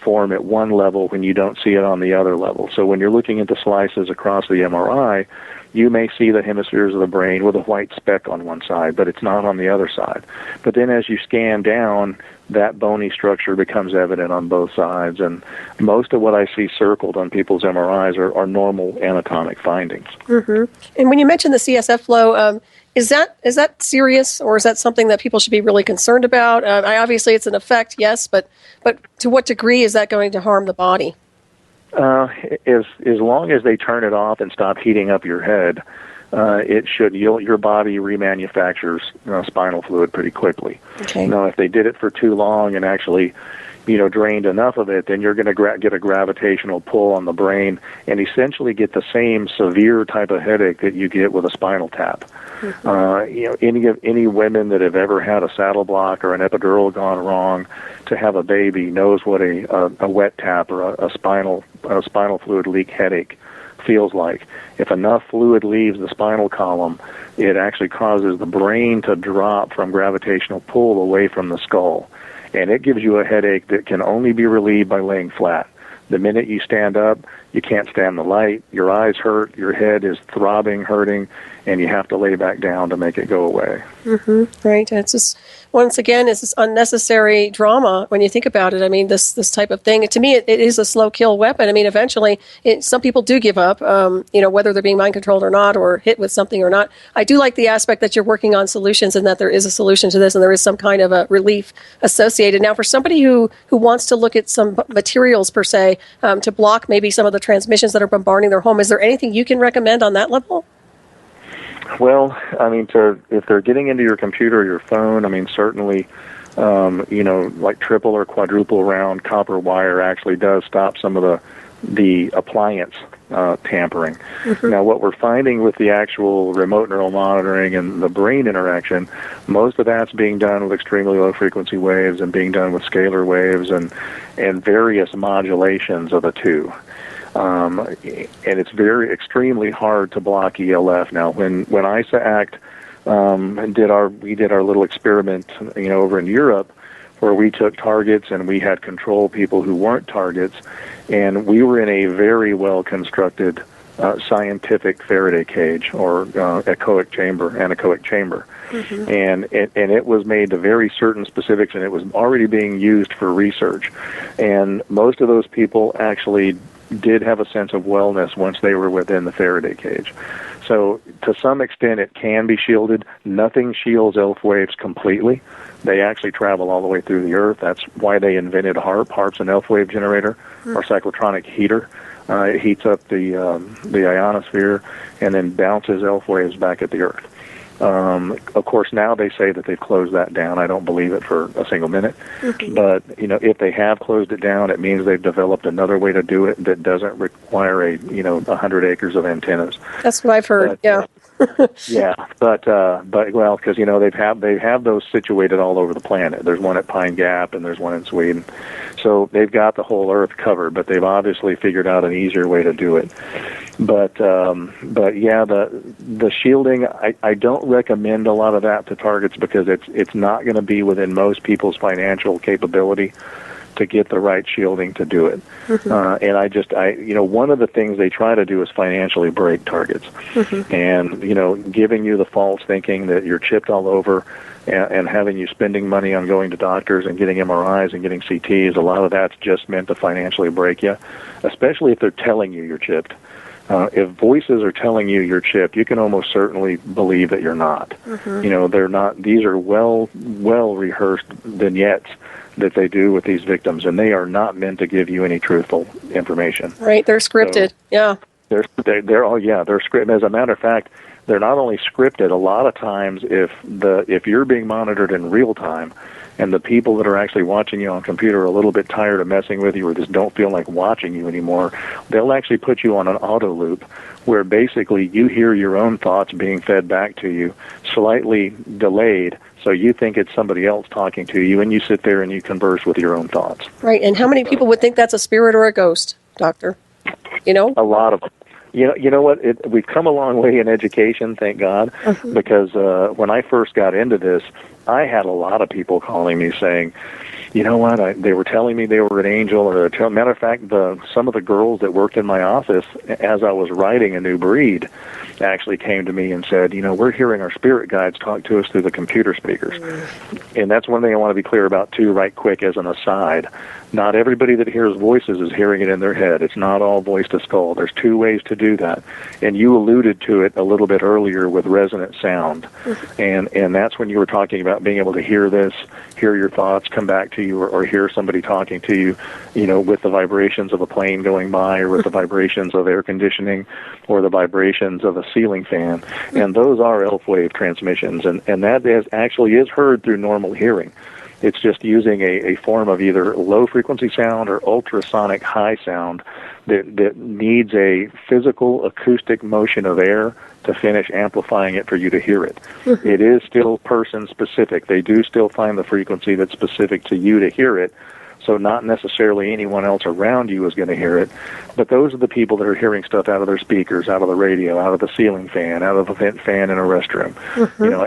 form at one level when you don't see it on the other level. So when you're looking at the slices across the MRI, you may see the hemispheres of the brain with a white speck on one side, but it's not on the other side. But then as you scan down, that bony structure becomes evident on both sides, and most of what I see circled on people's MRIs are normal anatomic findings. And when you mentioned the CSF flow, is that serious, or is that something that people should be really concerned about? Obviously, it's an effect, yes, but to what degree is that going to harm the body? As long as they turn it off and stop heating up your head, it should. Your body remanufactures spinal fluid pretty quickly. Okay. Now, if they did it for too long and actually, drained enough of it, then you're going to get a gravitational pull on the brain and essentially get the same severe type of headache that you get with a spinal tap. Any women that have ever had a saddle block or an epidural gone wrong to have a baby knows what a wet tap or a spinal fluid leak headache feels like. If enough fluid leaves the spinal column, it actually causes the brain to drop from gravitational pull away from the skull. And it gives you a headache that can only be relieved by laying flat. The minute you stand up, you can't stand the light, your eyes hurt, your head is throbbing, hurting, and you have to lay back down to make it go away. Right. And it's just, once again, it's this unnecessary drama when you think about it. I mean, this type of thing, to me, it is a slow kill weapon. I mean, eventually, some people do give up, whether they're being mind controlled or not, or hit with something or not. I do like the aspect that you're working on solutions and that there is a solution to this and there is some kind of a relief associated. Now, for somebody who wants to look at some materials, per se, to block maybe some of the transmissions that are bombarding their home, is there anything you can recommend on that level? Well, I mean, if they're getting into your computer or your phone, I mean, certainly, like triple or quadruple round copper wire actually does stop some of the appliance tampering. Now, what we're finding with the actual remote neural monitoring and the brain interaction, most of that's being done with extremely low frequency waves and being done with scalar waves and various modulations of the two. And it's extremely hard to block ELF. Now, when ISAACT we did our little experiment, over in Europe, where we took targets and we had control people who weren't targets, and we were in a very well constructed scientific Faraday cage or anechoic chamber. And it was made to very certain specifics, and it was already being used for research. And most of those people actually did have a sense of wellness once they were within the Faraday cage. So to some extent it can be shielded. Nothing shields ELF waves completely. They actually travel all the way through the earth. That's why they invented HARP. HARP's an ELF wave generator or cyclotronic heater. It heats up the ionosphere and then bounces ELF waves back at the earth. Of course, now they say that they've closed that down. I don't believe it for a single minute. But, if they have closed it down, it means they've developed another way to do it that doesn't require 100 acres of antennas. That's what I've heard. Yeah. Yeah, but well, because they have those situated all over the planet. There's one at Pine Gap, and there's one in Sweden. So they've got the whole Earth covered, but they've obviously figured out an easier way to do it. But yeah, the shielding, I don't recommend a lot of that to targets because it's not going to be within most people's financial capability to get the right shielding to do it. And one of the things they try to do is financially break targets. And, giving you the false thinking that you're chipped all over and having you spending money on going to doctors and getting MRIs and getting CTs, a lot of that's just meant to financially break you, especially if they're telling you you're chipped. If voices are telling you you're chipped, you can almost certainly believe that you're not. They're not. These are well rehearsed vignettes that they do with these victims, and they are not meant to give you any truthful information. Right, they're scripted. So yeah, they're scripted. As a matter of fact, they're not only scripted. A lot of times, if you're being monitored in real time, and the people that are actually watching you on computer are a little bit tired of messing with you or just don't feel like watching you anymore, they'll actually put you on an auto loop where basically you hear your own thoughts being fed back to you, slightly delayed, so you think it's somebody else talking to you, and you sit there and you converse with your own thoughts. Right, and how many people would think that's a spirit or a ghost, Doctor? A lot of them. You know what? We've come a long way in education, thank God, because when I first got into this, I had a lot of people calling me saying, you know what, they were telling me they were an angel, or matter of fact, some of the girls that worked in my office as I was writing A New Breed actually came to me and said, we're hearing our spirit guides talk to us through the computer speakers. And that's one thing I want to be clear about, too, right quick as an aside. Not everybody that hears voices is hearing it in their head. It's not all voice to skull. There's two ways to do that. And you alluded to it a little bit earlier with resonant sound. And that's when you were talking about being able to hear this, hear your thoughts come back to you, or hear somebody talking to you, with the vibrations of a plane going by, or with the vibrations of air conditioning, or the vibrations of a ceiling fan. And those are elf wave transmissions. And that actually is heard through normal hearing. It's just using a form of either low-frequency sound or ultrasonic high sound that needs a physical acoustic motion of air to finish amplifying it for you to hear it. It is still person-specific. They do still find the frequency that's specific to you to hear it, so not necessarily anyone else around you is going to hear it. But those are the people that are hearing stuff out of their speakers, out of the radio, out of the ceiling fan, out of a vent fan in a restroom,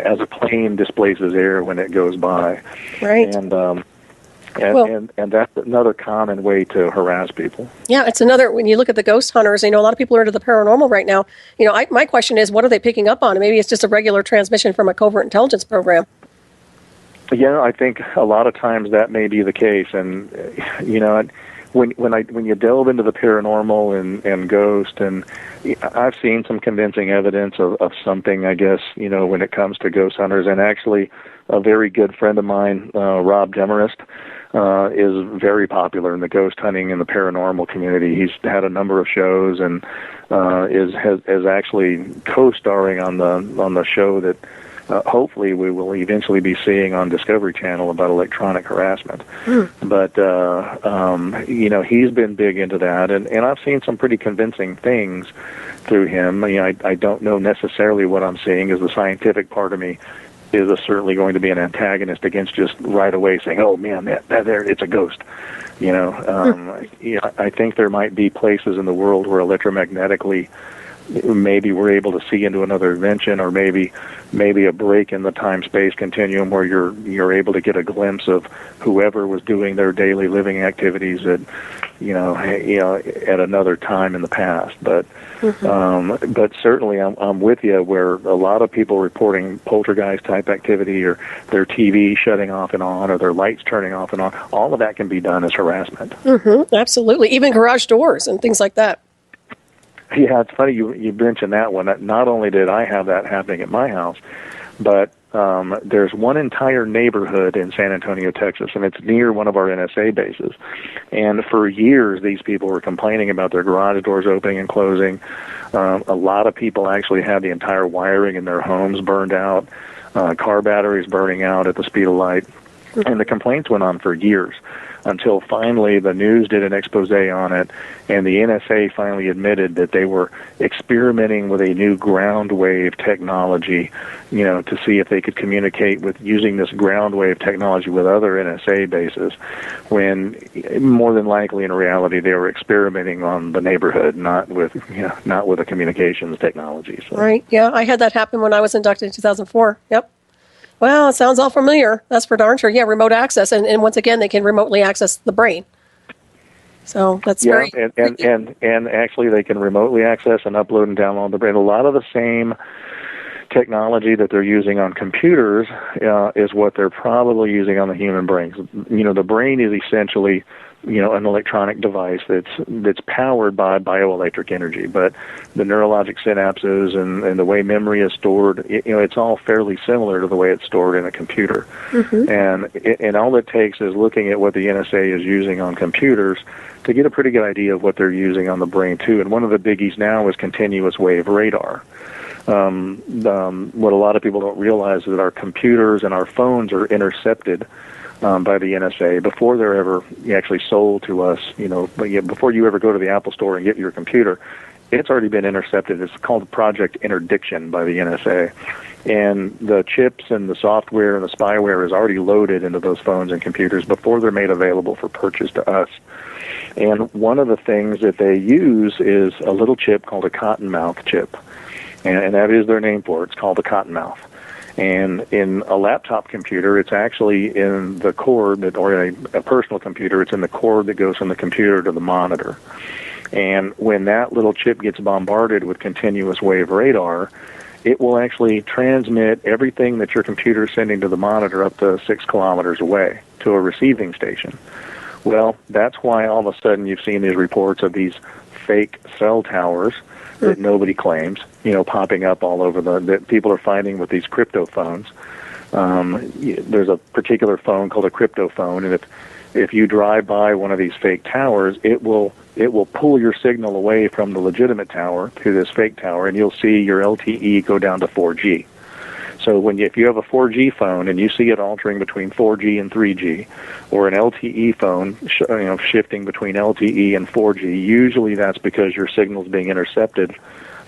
as a plane displaces air when it goes by. Right. And that's another common way to harass people. Yeah, it's another, when you look at the ghost hunters, a lot of people are into the paranormal right now. My question is, what are they picking up on? Maybe it's just a regular transmission from a covert intelligence program. Yeah, I think a lot of times that may be the case. And, when you delve into the paranormal and ghost, and I've seen some convincing evidence of something, I guess, when it comes to ghost hunters. And actually, a very good friend of mine, Rob Demarest, is very popular in the ghost hunting and the paranormal community. He's had a number of shows and is actually co-starring on the show that hopefully we will eventually be seeing on Discovery Channel about electronic harassment. But he's been big into that, and I've seen some pretty convincing things through him. I don't know necessarily what I'm seeing, as the scientific part of me is certainly going to be an antagonist against just right away saying, "Oh man, that there, it's a ghost." I think there might be places in the world where electromagnetically maybe we're able to see into another dimension, or maybe a break in the time-space continuum where you're able to get a glimpse of whoever was doing their daily living activities at another time in the past. But certainly I'm with you, where a lot of people reporting poltergeist type activity, or their TV shutting off and on, or their lights turning off and on. All of that can be done as harassment. Absolutely, even garage doors and things like that. Yeah, it's funny you mentioned that one. Not only did I have that happening at my house, but there's one entire neighborhood in San Antonio, Texas, and it's near one of our NSA bases. And for years, these people were complaining about their garage doors opening and closing. A lot of people actually had the entire wiring in their homes burned out, car batteries burning out at the speed of light. And the complaints went on for years until finally the news did an expose on it, and the NSA finally admitted that they were experimenting with a new ground wave technology, to see if they could communicate with using this ground wave technology with other NSA bases, when more than likely in reality they were experimenting on the neighborhood, not with a communications technology. So. Right. Yeah, I had that happen when I was inducted in 2004. Yep. Well, it sounds all familiar. That's for darn sure. Yeah, remote access, and once again, they can remotely access the brain. So that's very and actually they can remotely access and upload and download the brain. A lot of the same technology that they're using on computers is what they're probably using on the human brains. The brain is essentially an electronic device that's powered by bioelectric energy, but the neurologic synapses and the way memory is stored, it's all fairly similar to the way it's stored in a computer. Mm-hmm. And all it takes is looking at what the NSA is using on computers to get a pretty good idea of what they're using on the brain too. And one of the biggies now is continuous wave radar. What a lot of people don't realize is that our computers and our phones are intercepted by the NSA before they're ever actually sold to us. Before you ever go to the Apple Store and get your computer, it's already been intercepted. It's called Project Interdiction by the NSA. And the chips and the software and the spyware is already loaded into those phones and computers before they're made available for purchase to us. And one of the things that they use is a little chip called a cottonmouth chip. And that is their name for it. It's called a cottonmouth. And in a laptop computer, it's actually in the cord, or in a personal computer, it's in the cord that goes from the computer to the monitor. And when that little chip gets bombarded with continuous wave radar, it will actually transmit everything that your computer is sending to the monitor up to 6 kilometers away to a receiving station. Well, that's why all of a sudden you've seen these reports of these fake cell towers that nobody claims, popping up all over that people are finding with these crypto phones. There's a particular phone called a crypto phone, and if you drive by one of these fake towers, it will pull your signal away from the legitimate tower to this fake tower, and you'll see your LTE go down to 4G. So if you have a 4G phone and you see it altering between 4G and 3G, or an LTE phone shifting between LTE and 4G, usually that's because your signal is being intercepted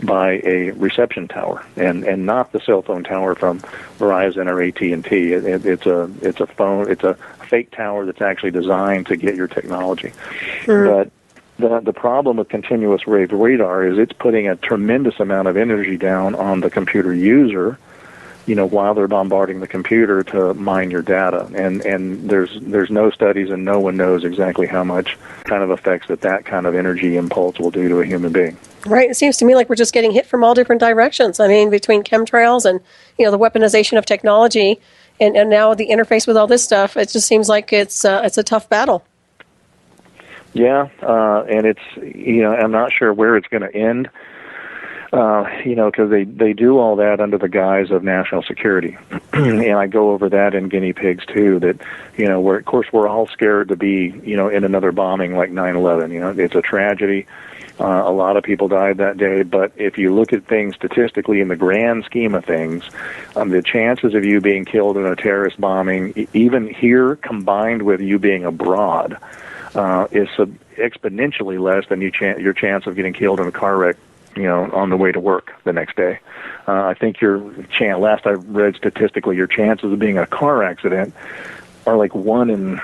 by a reception tower, and not the cell phone tower from Verizon or AT&T. It's a fake tower that's actually designed to get your technology. But the problem with continuous wave radar is it's putting a tremendous amount of energy down on the computer user, while they're bombarding the computer to mine your data. And there's no studies, and no one knows exactly how much kind of effects that kind of energy impulse will do to a human being. Right. It seems to me like we're just getting hit from all different directions. I mean, between chemtrails and, the weaponization of technology and now the interface with all this stuff, it just seems like it's a tough battle. Yeah. And it's, I'm not sure where it's going to end. Because they do all that under the guise of national security. And I go over that in guinea pigs, too, that, of course, we're all scared to be, in another bombing like 9/11. It's a tragedy. A lot of people died that day. But if you look at things statistically in the grand scheme of things, the chances of you being killed in a terrorist bombing, even here combined with you being abroad, is exponentially less than your chance of getting killed in a car wreck on the way to work the next day. I think last I read statistically, your chances of being in a car accident are like 1 in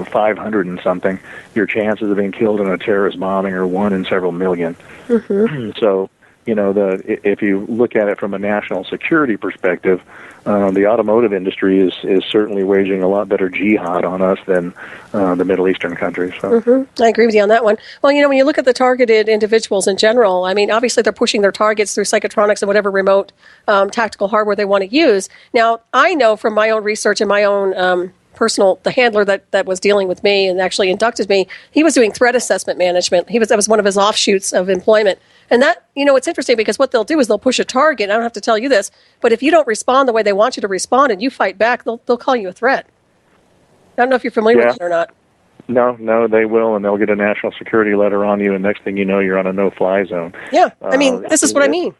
500 and something. Your chances of being killed in a terrorist bombing are 1 in several million. Mm-hmm. So, if you look at it from a national security perspective, the automotive industry is certainly waging a lot better jihad on us than the Middle Eastern countries. So. Mm-hmm. I agree with you on that one. Well, when you look at the targeted individuals in general, I mean, obviously they're pushing their targets through psychotronics and whatever remote tactical hardware they want to use. Now, I know from my own research and my own the handler that was dealing with me and actually inducted me, he was doing threat assessment management. That was one of his offshoots of employment. And that, it's interesting because what they'll do is they'll push a target. I don't have to tell you this, but if you don't respond the way they want you to respond and you fight back, they'll call you a threat. I don't know if you're familiar with that or not. No, they will, and they'll get a national security letter on you, and next thing you know, you're on a no-fly zone. Yeah, I mean, this is what I mean.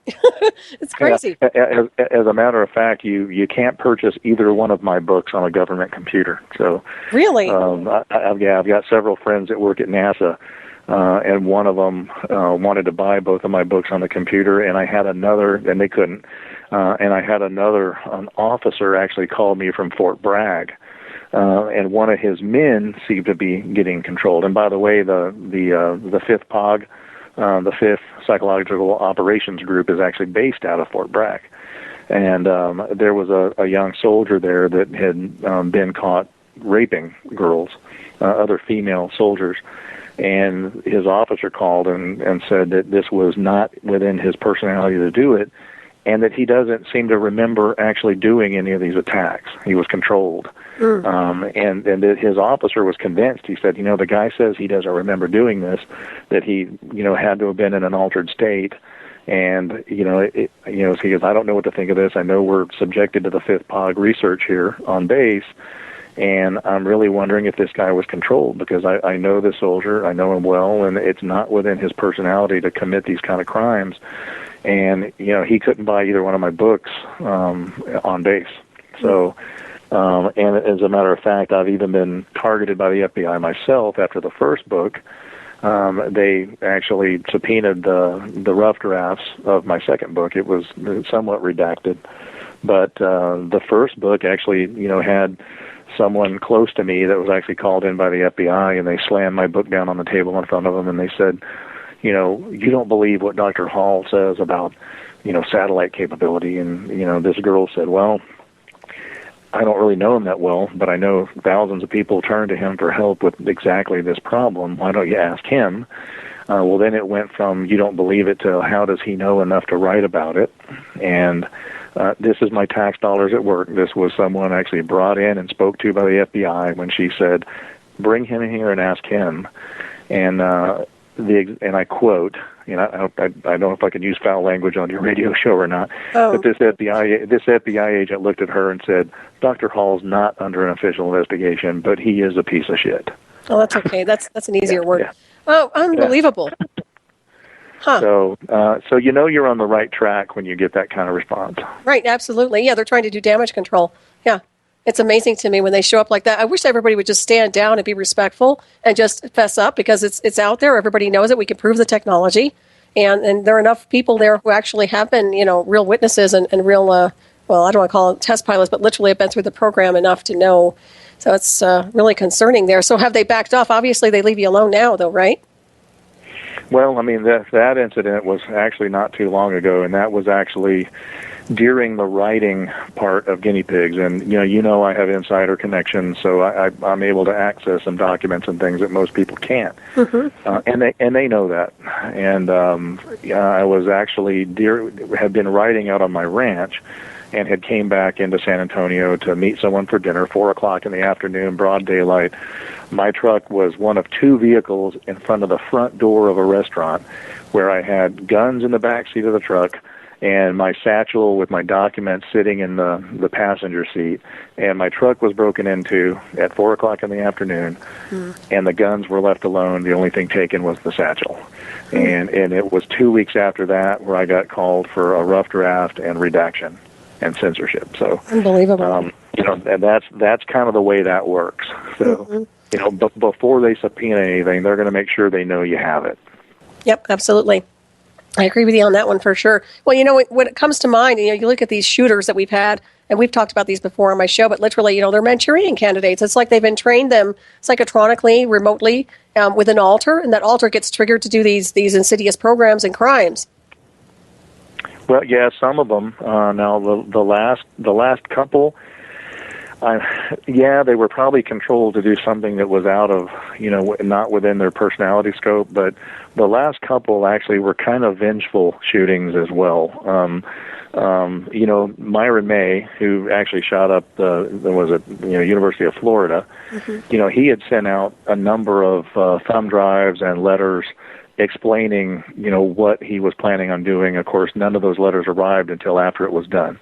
It's crazy. Yeah. As a matter of fact, you can't purchase either one of my books on a government computer. So really, I've got several friends that work at NASA, and one of them wanted to buy both of my books on the computer, and I had another, and they couldn't. And I had an officer actually called me from Fort Bragg. And one of his men seemed to be getting controlled. And by the way, the fifth POG, the fifth Psychological Operations Group, is actually based out of Fort Bragg. And there was a young soldier there that had been caught raping girls, other female soldiers. And his officer called and said that this was not within his personality to do it, and that he doesn't seem to remember actually doing any of these attacks. He was controlled. And that his officer was convinced. He said, the guy says he doesn't remember doing this, that he, had to have been in an altered state. And, he goes, I don't know what to think of this. I know we're subjected to the fifth POG research here on base, and I'm really wondering if this guy was controlled, because I know this soldier, I know him well, and it's not within his personality to commit these kind of crimes. And, he couldn't buy either one of my books on base. So... and as a matter of fact, I've even been targeted by the FBI myself after the first book. They actually subpoenaed the rough drafts of my second book. It was somewhat redacted. But the first book actually, had someone close to me that was actually called in by the FBI, and they slammed my book down on the table in front of them, and they said, you don't believe what Dr. Hall says about, satellite capability. And, this girl said, well, I don't really know him that well, but I know thousands of people turn to him for help with exactly this problem. Why don't you ask him? Well, then it went from you don't believe it to how does he know enough to write about it? And this is my tax dollars at work. This was someone actually brought in and spoke to by the FBI when she said, bring him in here and ask him. And and I quote, I don't know if I can use foul language on your radio show or not, but this FBI agent looked at her and said, Dr. Hall's not under an official investigation, but he is a piece of shit. Oh, that's okay. That's an easier word. Yeah. Oh, unbelievable. Yeah. Huh. So you're on the right track when you get that kind of response. Right, absolutely. Yeah, they're trying to do damage control. Yeah. It's amazing to me when they show up like that. I wish everybody would just stand down and be respectful and just fess up, because it's out there. Everybody knows it. We can prove the technology. And there are enough people there who actually have been, real witnesses and real, I don't want to call them test pilots, but literally have been through the program enough to know. So it's really concerning there. So have they backed off? Obviously, they leave you alone now, though, right? Well, I mean, that incident was actually not too long ago, and that was actually during the writing part of Guinea Pigs. And, I have insider connections, so I'm able to access some documents and things that most people can't. Mm-hmm. And they know that. And I was actually had been writing out on my ranch and had came back into San Antonio to meet someone for dinner, 4 o'clock in the afternoon, broad daylight. My truck was one of two vehicles in front of the front door of a restaurant where I had guns in the back seat of the truck and my satchel with my documents sitting in the passenger seat. And my truck was broken into at 4 o'clock in the afternoon, and the guns were left alone. The only thing taken was the satchel. And it was 2 weeks after that where I got called for a rough draft and redaction and censorship. So unbelievable. And that's kind of the way that works. So, before they subpoena anything, they're going to make sure they know you have it. Yep, absolutely. I agree with you on that one for sure. Well, when it comes to mind, you look at these shooters that we've had, and we've talked about these before on my show, but literally, they're Manchurian candidates. It's like they've been trained them psychotronically, remotely, with an alter, and that alter gets triggered to do these insidious programs and crimes. Well, yeah, some of them. Now, the last couple, Yeah, they were probably controlled to do something that was out of, not within their personality scope. But the last couple actually were kind of vengeful shootings as well. Myron May, who actually shot up University of Florida, he had sent out a number of thumb drives and letters explaining, what he was planning on doing. Of course, none of those letters arrived until after it was done.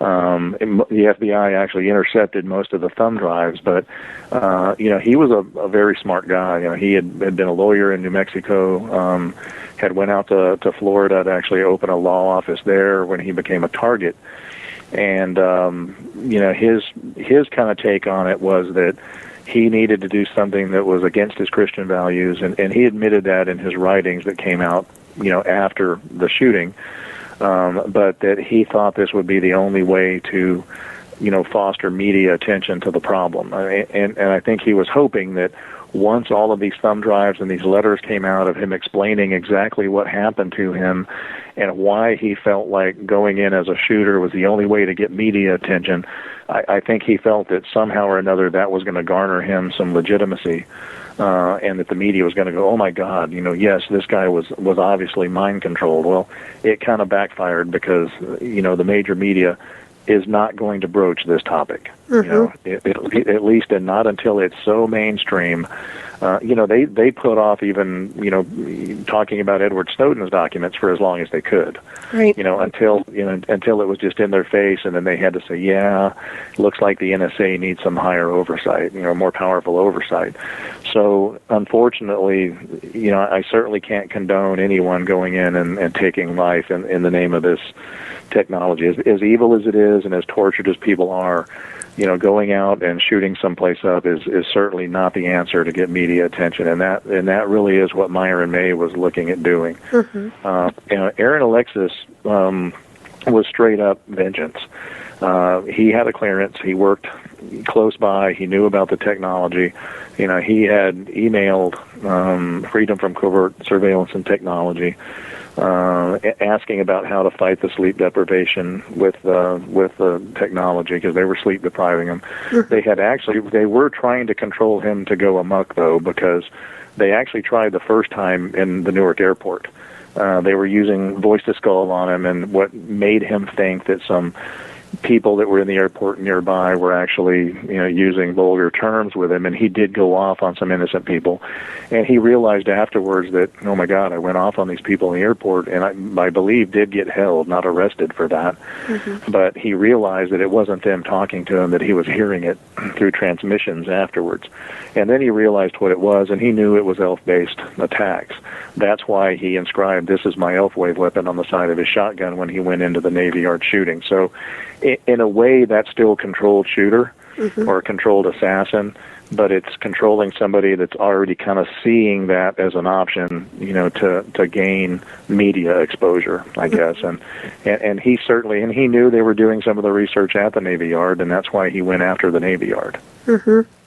The FBI actually intercepted most of the thumb drives, but he was a very smart guy. He had been a lawyer in New Mexico, had went out to Florida to actually open a law office there when he became a target. And his kind of take on it was that he needed to do something that was against his Christian values, and he admitted that in his writings that came out, after the shooting. But that he thought this would be the only way to, foster media attention to the problem. And I think he was hoping that once all of these thumb drives and these letters came out of him explaining exactly what happened to him and why he felt like going in as a shooter was the only way to get media attention, I think he felt that somehow or another that was going to garner him some legitimacy. And that the media was going to go, oh my God, yes, this guy was obviously mind controlled. Well, it kind of backfired because, the major media is not going to broach this topic, at least, and not until it's so mainstream. They put off even, talking about Edward Snowden's documents for as long as they could, right? Until it was just in their face, and then they had to say, yeah, it looks like the NSA needs some higher oversight, more powerful oversight. So, unfortunately, I certainly can't condone anyone going in and taking life in the name of this technology. As evil as it is, and as tortured as people are, going out and shooting someplace up is certainly not the answer to get media attention, and that really is what Myron May was looking at doing. Aaron Alexis was straight up vengeance. He had a clearance. He worked close by. He knew about the technology. He had emailed Freedom from Covert Surveillance and Technology, asking about how to fight the sleep deprivation with the technology, because they were sleep depriving him. They were trying to control him to go amok, though, because they actually tried the first time in the Newark airport. They were using voice to skull on him, and what made him think that some people that were in the airport nearby were actually, using vulgar terms with him, and he did go off on some innocent people. And he realized afterwards that, oh my God, I went off on these people in the airport, and I believe did get held, not arrested for that. But he realized that it wasn't them talking to him, that he was hearing it through transmissions afterwards. And then he realized what it was, and he knew it was ELF-based attacks. That's why he inscribed, "This is my ELF wave weapon," on the side of his shotgun when he went into the Navy Yard shooting. So in a way, that's still controlled shooter or controlled assassin, but it's controlling somebody that's already kind of seeing that as an option, to gain media exposure, I guess. And he certainly, and he knew they were doing some of the research at the Navy Yard, and that's why he went after the Navy Yard.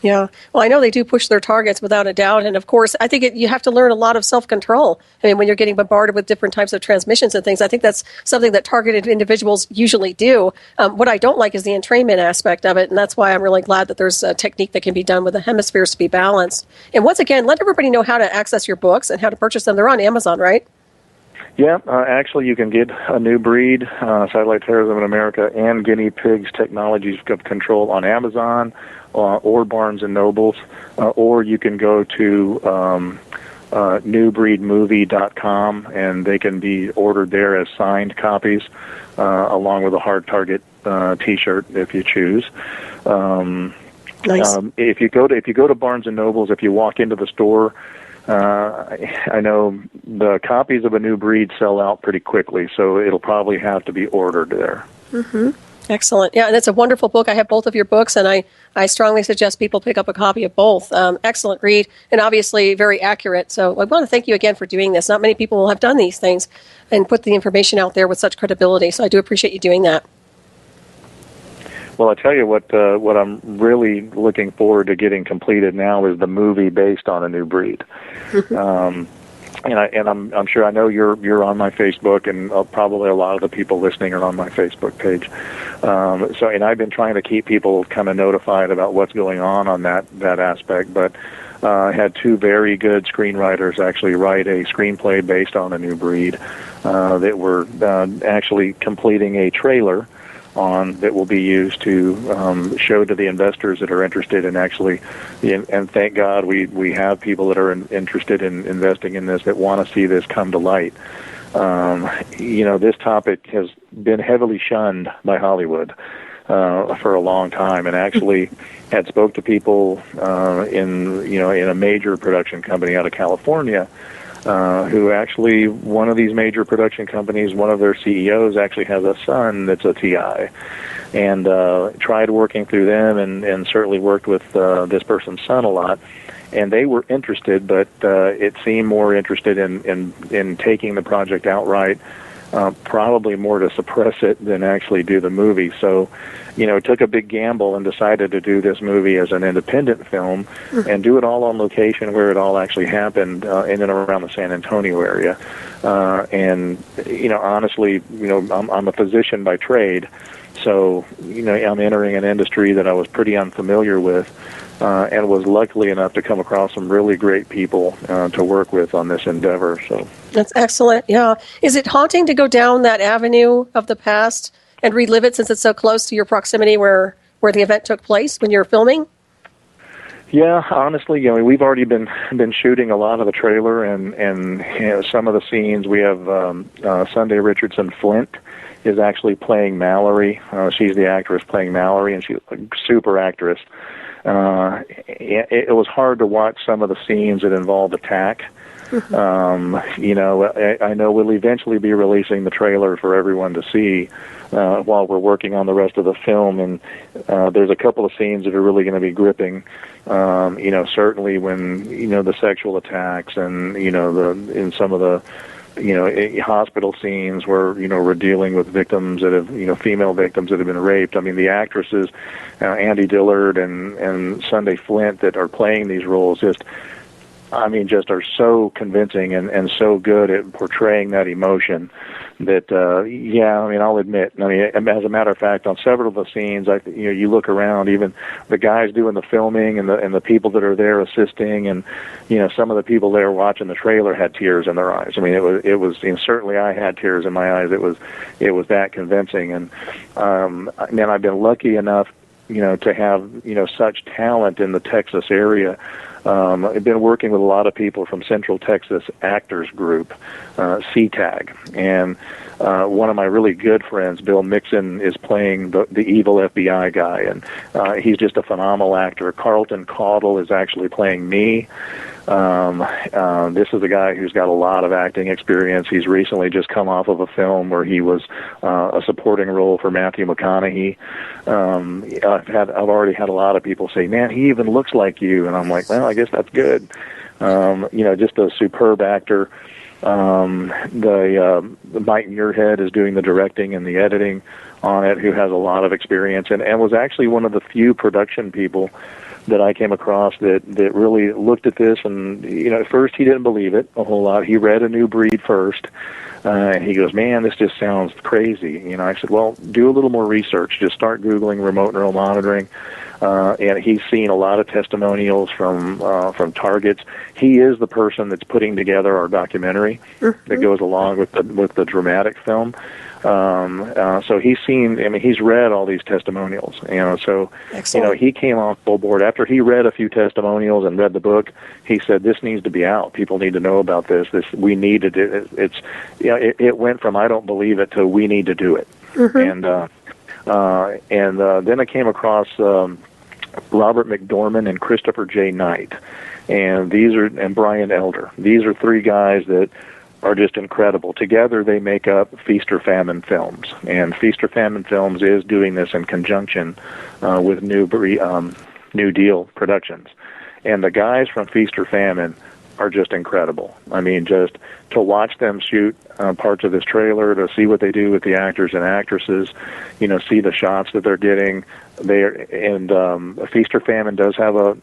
Yeah. Well, I know they do push their targets without a doubt. And of course, I think you have to learn a lot of self-control. I mean, when you're getting bombarded with different types of transmissions and things, I think that's something that targeted individuals usually do. What I don't like is the entrainment aspect of it. And that's why I'm really glad that there's a technique that can be done with the hemispheres to be balanced. And once again, let everybody know how to access your books and how to purchase them. They're on Amazon, right? Yeah, actually, you can get A New Breed, Satellite Terrorism in America, and Guinea Pigs Technologies of Control on Amazon or Barnes & Nobles, or you can go to newbreedmovie.com, and they can be ordered there as signed copies, along with a Hard Target T-shirt if you choose. Nice. If you go to Barnes & Nobles, if you walk into the store, I know the copies of A New Breed sell out pretty quickly, so it'll probably have to be ordered there. Excellent. Yeah, and it's a wonderful book. I have both of your books, and I strongly suggest people pick up a copy of both. Excellent read, and obviously very accurate. So I want to thank you again for doing this. Not many people will have done these things and put the information out there with such credibility, so I do appreciate you doing that. Well, I tell you what I'm really looking forward to getting completed now is the movie based on A New Breed. I'm sure I know you're on my Facebook, and probably a lot of the people listening are on my Facebook page. And I've been trying to keep people kind of notified about what's going on that aspect. But I had two very good screenwriters actually write a screenplay based on A New Breed that were actually completing a trailer on that will be used to show to the investors that are interested in actually, and thank God we have people that are interested in investing in this that want to see this come to light. This topic has been heavily shunned by Hollywood for a long time, and actually had spoke to people in a major production company out of California. Who actually, one of these major production companies, one of their CEOs actually has a son that's a TI, and tried working through them, and certainly worked with this person's son a lot, and they were interested, but it seemed more interested in taking the project outright, probably more to suppress it than actually do the movie. So, took a big gamble and decided to do this movie as an independent film and do it all on location where it all actually happened in and around the San Antonio area. Honestly, I'm a physician by trade, so, I'm entering an industry that I was pretty unfamiliar with, and was lucky enough to come across some really great people to work with on this endeavor. So That's excellent. Yeah. Is it haunting to go down that avenue of the past and relive it, since it's so close to your proximity where the event took place when you're filming? Yeah, honestly, we've already been shooting a lot of the trailer and some of the scenes. We have Sunday Richardson Flint is actually playing Mallory. She's the actress playing Mallory, and she's a super actress. It was hard to watch some of the scenes that involved attack. I know we'll eventually be releasing the trailer for everyone to see while we're working on the rest of the film, and there's a couple of scenes that are really going to be gripping. Certainly when the sexual attacks, and in some of the hospital scenes where we're dealing with victims that have female victims that have been raped. I mean, the actresses Andy Dillard and Sunday Flint that are playing these roles just are so convincing and so good at portraying that emotion that, I'll admit, as a matter of fact, on several of the scenes, you look around, even the guys doing the filming and the people that are there assisting, and, some of the people there watching the trailer had tears in their eyes. I mean, it was certainly I had tears in my eyes. It was that convincing. And, I've been lucky enough, to have, such talent in the Texas area. I've been working with a lot of people from Central Texas Actors Group, CTAG, and one of my really good friends, Bill Mixon, is playing the evil FBI guy, and he's just a phenomenal actor. Carlton Caudle is actually playing me. This is a guy who's got a lot of acting experience. He's recently just come off of a film where he was a supporting role for Matthew McConaughey. I've already had a lot of people say, "Man, he even looks like you," and I'm like, "Well, I guess that's good." Just a superb actor. Mike Muirhead is doing the directing and the editing on it, who has a lot of experience, and was actually one of the few production people that I came across that really looked at this, and at first he didn't believe it a whole lot. He read A New Breed first, and he goes, "Man, this just sounds crazy." I said, "Well, do a little more research. Just start Googling remote neural monitoring." And he's seen a lot of testimonials from targets. He is the person that's putting together our documentary that goes along with the dramatic film. So he's seen. He's read all these testimonials. So Excellent. he came on full board after he read a few testimonials and read the book. He said, "This needs to be out. People need to know about this. We need to do it." It went from "I don't believe it" to "We need to do it." And then I came across Robert McDorman and Christopher J. Knight, and Brian Elder. These are three guys that are just incredible. Together they make up Feast or Famine Films, and Feast or Famine Films is doing this in conjunction with New Deal Productions. And the guys from Feast or Famine are just incredible. I mean, just to watch them shoot parts of this trailer, to see what they do with the actors and actresses, see the shots that they're getting. Feast or Famine does have a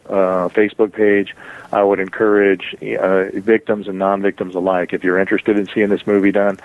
Facebook page. I would encourage victims and non-victims alike, if you're interested in seeing this movie done,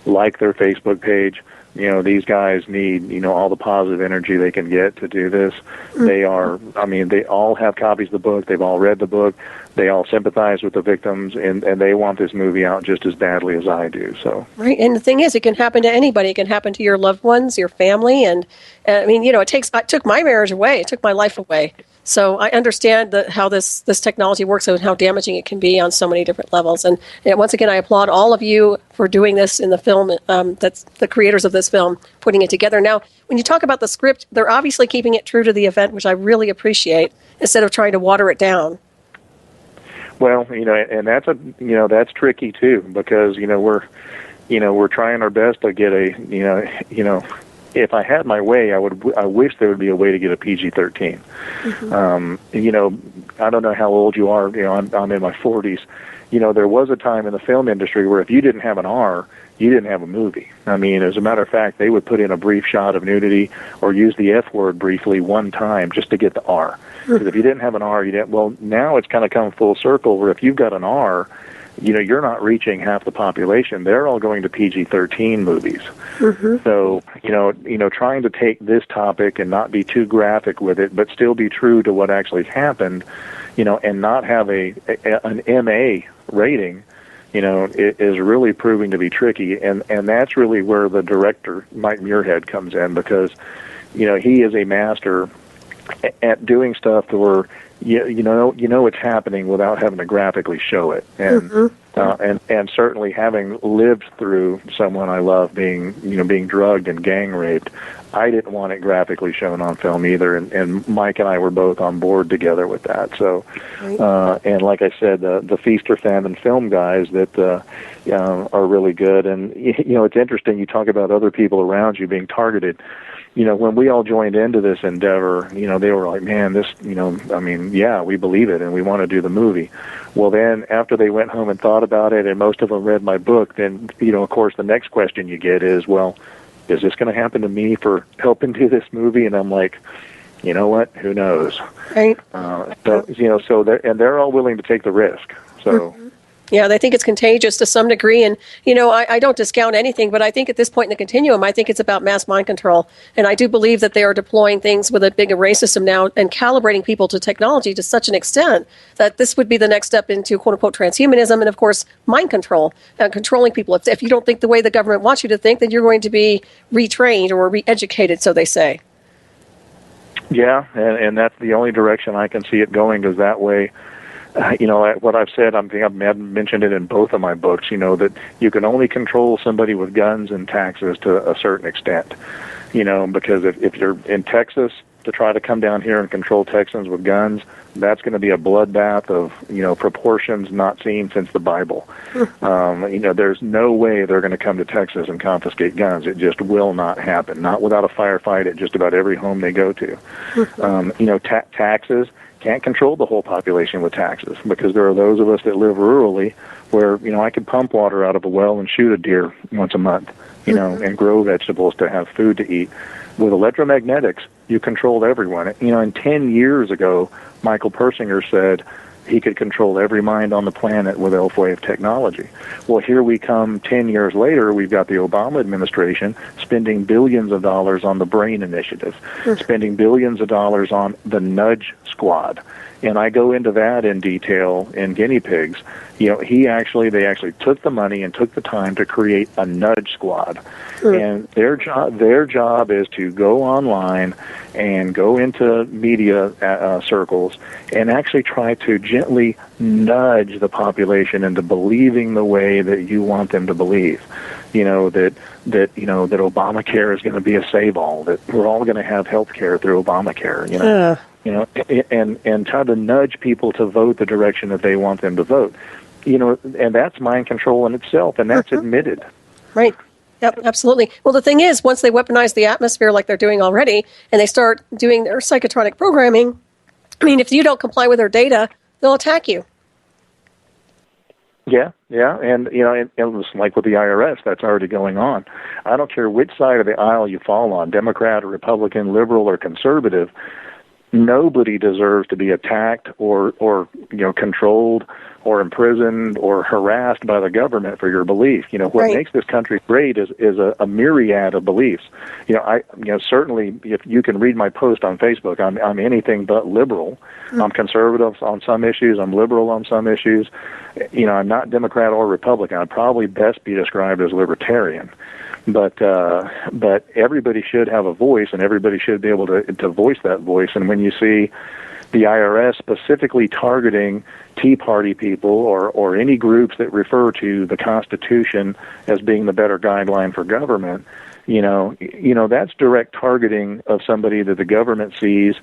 like their Facebook page. These guys need, all the positive energy they can get to do this. They all have copies of the book. They've all read the book. They all sympathize with the victims, and they want this movie out just as badly as I do. So right, and the thing is, it can happen to anybody. It can happen to your loved ones, your family, and it took my marriage away. It took my life away. So I understand how this technology works and how damaging it can be on so many different levels. And once again, I applaud all of you for doing this in the film. That's the creators of this film putting it together. Now, when you talk about the script, they're obviously keeping it true to the event, which I really appreciate, instead of trying to water it down. Well, and that's tricky too, because we're trying our best to get if I had my way, I wish there would be a way to get a PG-13. I don't know how old you are. I'm in my 40s. There was a time in the film industry where if you didn't have an R, you didn't have a movie. I mean, as a matter of fact, they would put in a brief shot of nudity or use the F word briefly one time just to get the R. Because if you didn't have an R, you didn't. Well, now it's kind of come full circle where if you've got an R, you're not reaching half the population. They're all going to PG-13 movies. So, trying to take this topic and not be too graphic with it, but still be true to what actually happened, and not have an MA rating, it is really proving to be tricky. And that's really where the director, Mike Muirhead, comes in, because, he is a master at doing stuff to where it's happening without having to graphically show it, and certainly having lived through someone I love being drugged and gang raped, I didn't want it graphically shown on film either, and Mike and I were both on board together with that. So, and like I said, the Feast or Famine film guys that are really good, and it's interesting. You talk about other people around you being targeted. When we all joined into this endeavor, they were like, man, this, yeah, we believe it and we want to do the movie. Well, then after they went home and thought about it, and most of them read my book, then, of course, the next question you get is, well, is this going to happen to me for helping do this movie? And I'm like, you know what? Who knows? Right. They're all willing to take the risk. So. Yeah, they think it's contagious to some degree. And, I don't discount anything, but I think at this point in the continuum, I think it's about mass mind control. And I do believe that they are deploying things with a big array system now and calibrating people to technology to such an extent that this would be the next step into, quote unquote, transhumanism and, of course, mind control, controlling people. If you don't think the way the government wants you to think, then you're going to be retrained or re-educated, so they say. Yeah, and that's the only direction I can see it going, because that way, what I've said, I think I've mentioned it in both of my books, that you can only control somebody with guns and taxes to a certain extent, because if you're in Texas to try to come down here and control Texans with guns, that's going to be a bloodbath of, proportions not seen since the Bible. There's no way they're going to come to Texas and confiscate guns. It just will not happen, not without a firefight at just about every home they go to. Taxes. Can't control the whole population with taxes, because there are those of us that live rurally where, I could pump water out of a well and shoot a deer once a month, and grow vegetables to have food to eat. With electromagnetics, you controlled everyone. And 10 years ago, Michael Persinger said he could control every mind on the planet with elf wave technology. Well, here we come 10 years later, we've got the Obama administration spending billions of dollars on the BRAIN initiative, spending billions of dollars on the Nudge Squad. And I go into that in detail in Guinea Pigs. They actually took the money and took the time to create a Nudge Squad. And their job is to go online and go into media circles and actually try to gently nudge the population into believing the way that you want them to believe. That Obamacare is going to be a save-all, that we're all going to have health care through Obamacare, and try to nudge people to vote the direction that they want them to vote. And that's mind control in itself, and that's admitted. Right. Yep, absolutely. Well, the thing is, once they weaponize the atmosphere like they're doing already, and they start doing their psychotronic programming, if you don't comply with their data, they'll attack you. Yeah, and and it's like with the IRS, that's already going on. I don't care which side of the aisle you fall on, Democrat or Republican, liberal or conservative. Nobody deserves to be attacked or controlled or imprisoned or harassed by the government for your belief. What Right. makes this country great is a myriad of beliefs. Certainly if you can read my post on Facebook, I'm anything but liberal. I'm conservative on some issues. I'm liberal on some issues. I'm not Democrat or Republican. I'd probably best be described as libertarian. But everybody should have a voice, and everybody should be able to voice that voice. And when you see the IRS specifically targeting Tea Party people or any groups that refer to the Constitution as being the better guideline for government, that's direct targeting of somebody that the government sees,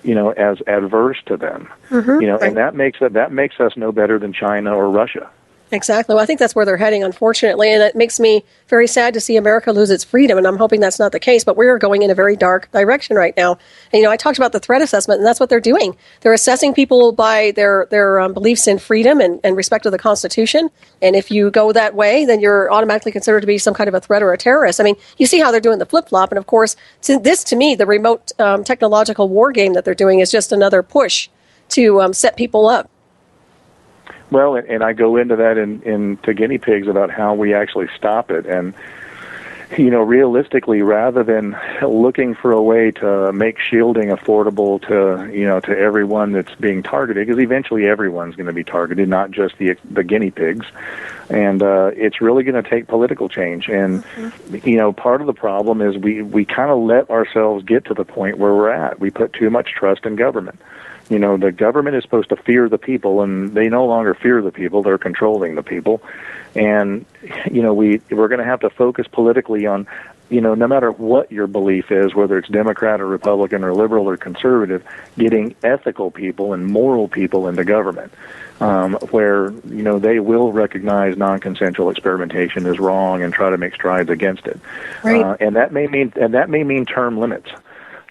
as adverse to them. Right. And that makes us no better than China or Russia. Exactly. Well, I think that's where they're heading, unfortunately, and it makes me very sad to see America lose its freedom, and I'm hoping that's not the case, but we're going in a very dark direction right now. And, I talked about the threat assessment, and that's what they're doing. They're assessing people by their beliefs in freedom and respect of the Constitution, and if you go that way, then you're automatically considered to be some kind of a threat or a terrorist. I mean, you see how they're doing the flip-flop, and of course, to me, the remote technological war game that they're doing is just another push to set people up. Well, and I go into that into guinea pigs about how we actually stop it. And, realistically, rather than looking for a way to make shielding affordable to everyone that's being targeted, because eventually everyone's going to be targeted, not just the guinea pigs. And it's really going to take political change. And, part of the problem is we kind of let ourselves get to the point where we're at. We put too much trust in government. The government is supposed to fear the people, and they no longer fear the people. They're controlling the people. And, we're going to have to focus politically on, no matter what your belief is, whether it's Democrat or Republican or liberal or conservative, getting ethical people and moral people into government, where, they will recognize non-consensual experimentation is wrong and try to make strides against it. Right. And that may mean term limits.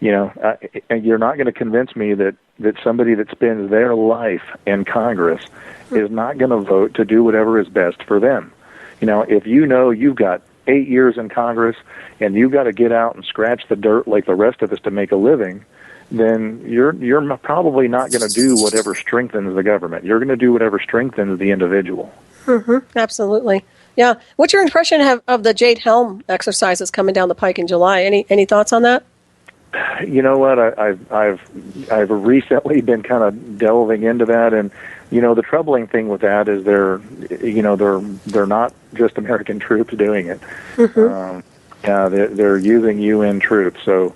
And you're not going to convince me that somebody that spends their life in Congress is not going to vote to do whatever is best for them. If you've got 8 years in Congress and you've got to get out and scratch the dirt like the rest of us to make a living, then you're probably not going to do whatever strengthens the government. You're going to do whatever strengthens the individual. Absolutely. Yeah. What's your impression of the Jade Helm exercises coming down the pike in July? Any thoughts on that? You know what? I've recently been kind of delving into that, and the troubling thing with that is they're not just American troops doing it. They're using UN troops. So,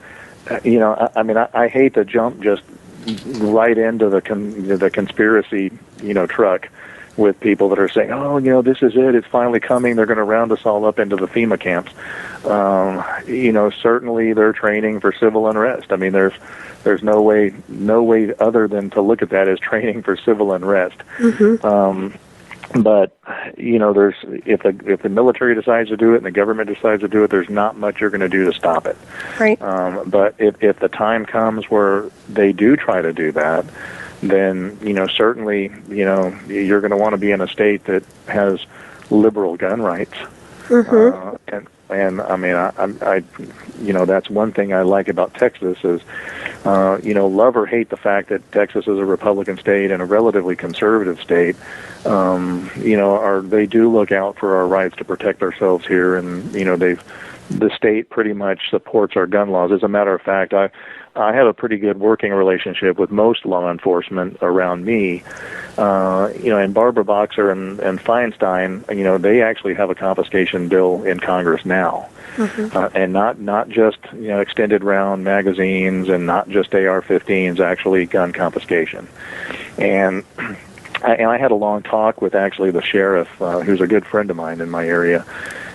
I hate to jump just right into the conspiracy truck with people that are saying, oh, this is it. It's finally coming. They're going to round us all up into the FEMA camps. Certainly they're training for civil unrest. I mean, there's no way other than to look at that as training for civil unrest. But there's if the military decides to do it and the government decides to do it, there's not much you're going to do to stop it. Right. But if the time comes where they do try to do that, then certainly you're going to want to be in a state that has liberal gun rights. And I mean I that's one thing I like about Texas is love or hate the fact that Texas is a Republican state and a relatively conservative state. They do look out for our rights to protect ourselves here, and the state pretty much supports our gun laws. As a matter of fact, I have a pretty good working relationship with most law enforcement around me. And Barbara Boxer and Feinstein, they actually have a confiscation bill in Congress now. And not just extended round magazines and not just AR-15s, actually gun confiscation. And I had a long talk with actually the sheriff, who's a good friend of mine in my area,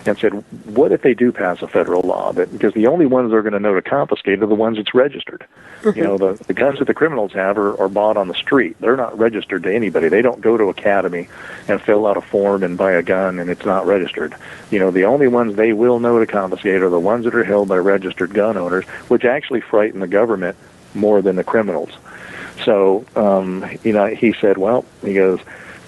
and said, what if they do pass a federal law? Because the only ones they're going to know to confiscate are the ones that's registered. The guns that the criminals have are bought on the street. They're not registered to anybody. They don't go to Academy and fill out a form and buy a gun, and it's not registered. The only ones they will know to confiscate are the ones that are held by registered gun owners, which actually frighten the government more than the criminals. So, he said, he goes,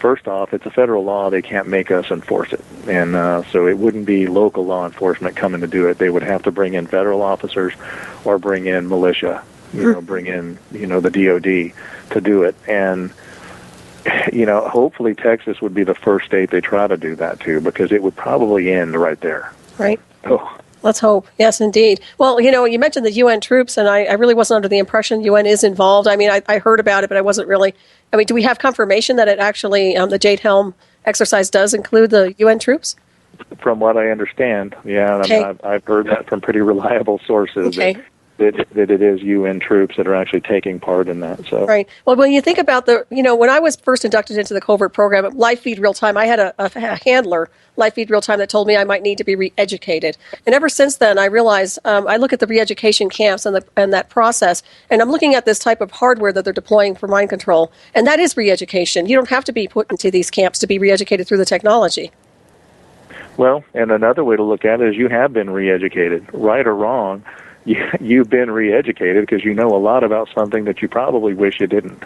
first off, it's a federal law. They can't make us enforce it. And so it wouldn't be local law enforcement coming to do it. They would have to bring in federal officers or bring in militia, bring in, the DOD to do it. And, hopefully Texas would be the first state they try to do that to, because it would probably end right there. Right. Oh. Let's hope. Yes, indeed. Well, you mentioned the UN troops, and I really wasn't under the impression UN is involved. I mean, I heard about it, but I wasn't really. I mean, do we have confirmation that it actually, the Jade Helm exercise does include the UN troops? From what I understand, yeah. Okay. I mean, I've heard that from pretty reliable sources. Okay. That it is UN troops that are actually taking part in that. So right. Well, when you think about when I was first inducted into the covert program, Live Feed Real Time, I had a handler, Live Feed Real Time, that told me I might need to be re-educated. And ever since then, I realized I look at the re-education camps and that process, and I'm looking at this type of hardware that they're deploying for mind control, and that is re-education. You don't have to be put into these camps to be re-educated through the technology. Well, and another way to look at it is you have been re-educated, right or wrong. You've been re-educated because you know a lot about something that you probably wish you didn't.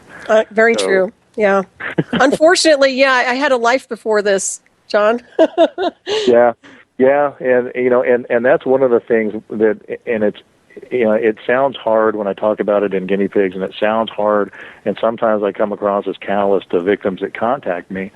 Very true. Yeah. Unfortunately, yeah, I had a life before this, John. Yeah, and that's one of the things that, and it's, it sounds hard when I talk about it in guinea pigs, and it sounds hard, and sometimes I come across as callous to victims that contact me.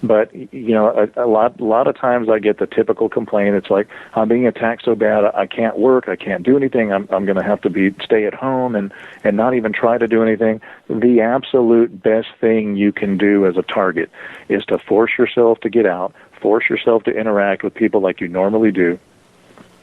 But, a lot of times I get the typical complaint. It's like, I'm being attacked so bad, I can't work, I can't do anything, I'm going to have to stay at home and not even try to do anything. The absolute best thing you can do as a target is to force yourself to get out, force yourself to interact with people like you normally do,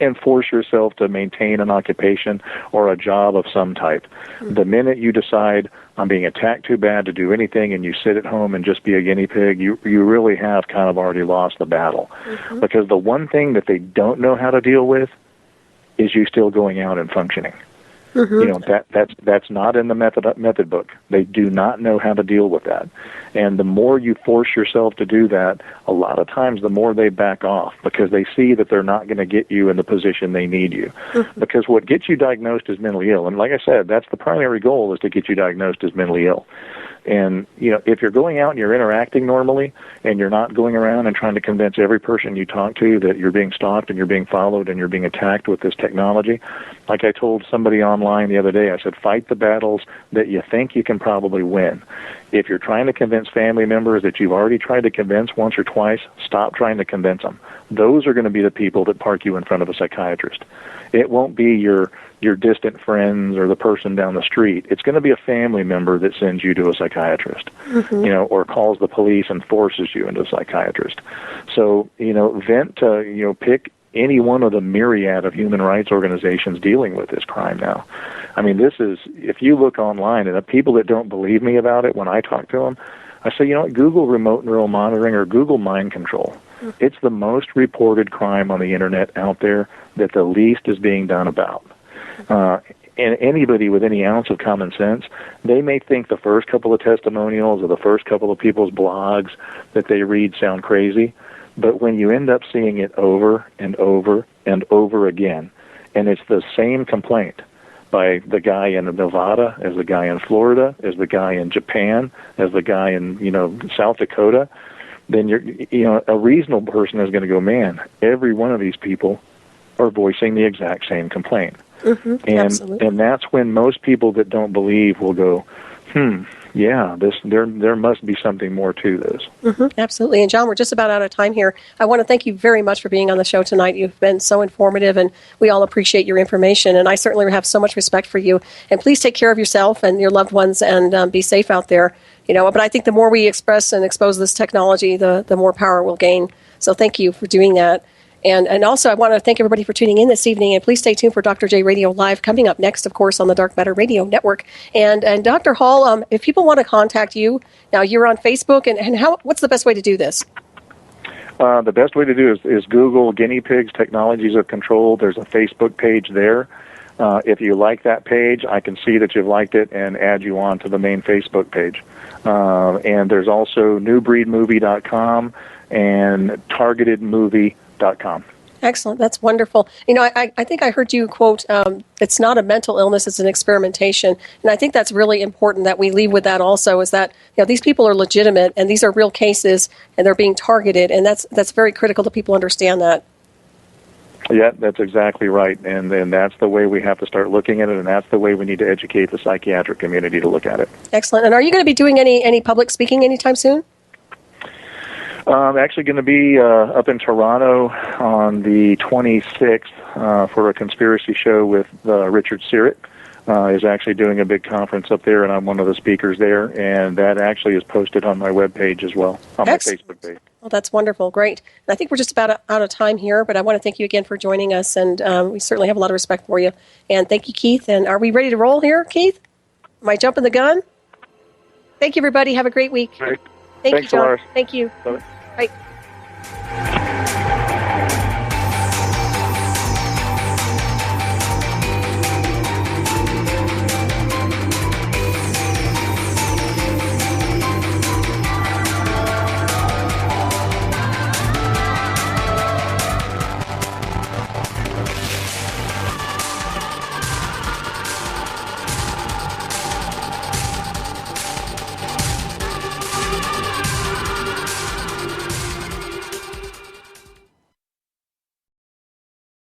and force yourself to maintain an occupation or a job of some type. The minute you decide, I'm being attacked too bad to do anything, and you sit at home and just be a guinea pig, you really have kind of already lost the battle. Mm-hmm. Because the one thing that they don't know how to deal with is you still going out and functioning. Mm-hmm. That's not in the method book. They do not know how to deal with that. And the more you force yourself to do that, a lot of times the more they back off, because they see that they're not going to get you in the position they need you. Mm-hmm. Because what gets you diagnosed as mentally ill, and like I said, that's the primary goal, is to get you diagnosed as mentally ill. And, if you're going out and you're interacting normally, and you're not going around and trying to convince every person you talk to that you're being stalked and you're being followed and you're being attacked with this technology, like I told somebody online the other day, I said, fight the battles that you think you can probably win. If you're trying to convince family members that you've already tried to convince once or twice, stop trying to convince them. Those are going to be the people that park you in front of a psychiatrist. It won't be your distant friends or the person down the street. It's going to be a family member that sends you to a psychiatrist, mm-hmm. Or calls the police and forces you into a psychiatrist. So, vent to, pick any one of the myriad of human rights organizations dealing with this crime now. I mean, this is, if you look online, and the people that don't believe me about it, when I talk to them, I say, Google remote neural monitoring or Google mind control. Mm-hmm. It's the most reported crime on the internet out there that the least is being done about. And anybody with any ounce of common sense, they may think the first couple of testimonials or the first couple of people's blogs that they read sound crazy, but when you end up seeing it over and over and over again, and it's the same complaint by the guy in Nevada, as the guy in Florida, as the guy in Japan, as the guy in, South Dakota, then a reasonable person is going to go, man, every one of these people are voicing the exact same complaint. Mm-hmm, and that's when most people that don't believe will go, yeah, there must be something more to this. Mm-hmm, absolutely. And John, we're just about out of time here. I want to thank you very much for being on the show tonight. You've been so informative, and we all appreciate your information. And I certainly have so much respect for you. And please take care of yourself and your loved ones, and be safe out there. But I think the more we express and expose this technology, the more power we'll gain. So thank you for doing that. And also, I want to thank everybody for tuning in this evening. And please stay tuned for Dr. J Radio Live coming up next, of course, on the Dark Matter Radio Network. And Dr. Hall, if people want to contact you, now you're on Facebook, and what's the best way to do this? The best way to do is Google Guinea Pigs Technologies of Control. There's a Facebook page there. If you like that page, I can see that you've liked it and add you on to the main Facebook page. And there's also newbreedmovie.com and targetedmovie.com. Excellent. That's wonderful. I think I heard you quote, it's not a mental illness, it's an experimentation. And I think that's really important that we leave with that also, is that, these people are legitimate and these are real cases and they're being targeted. And that's very critical that people understand that. Yeah, that's exactly right. And then that's the way we have to start looking at it, and that's the way we need to educate the psychiatric community to look at it. Excellent. And are you going to be doing any public speaking anytime soon? I'm actually going to be up in Toronto on the 26th for a conspiracy show with Richard Syrett. Is actually doing a big conference up there, and I'm one of the speakers there, and that actually is posted on my webpage as well, on my Facebook page. Well, that's wonderful. Great. And I think we're just about out of time here, but I want to thank you again for joining us, and we certainly have a lot of respect for you. And thank you, Keith. And are we ready to roll here, Keith? Am I jumping the gun? Thank you, everybody. Have a great week. Great. Thanks, you, John. Thank you. Bye. Bye.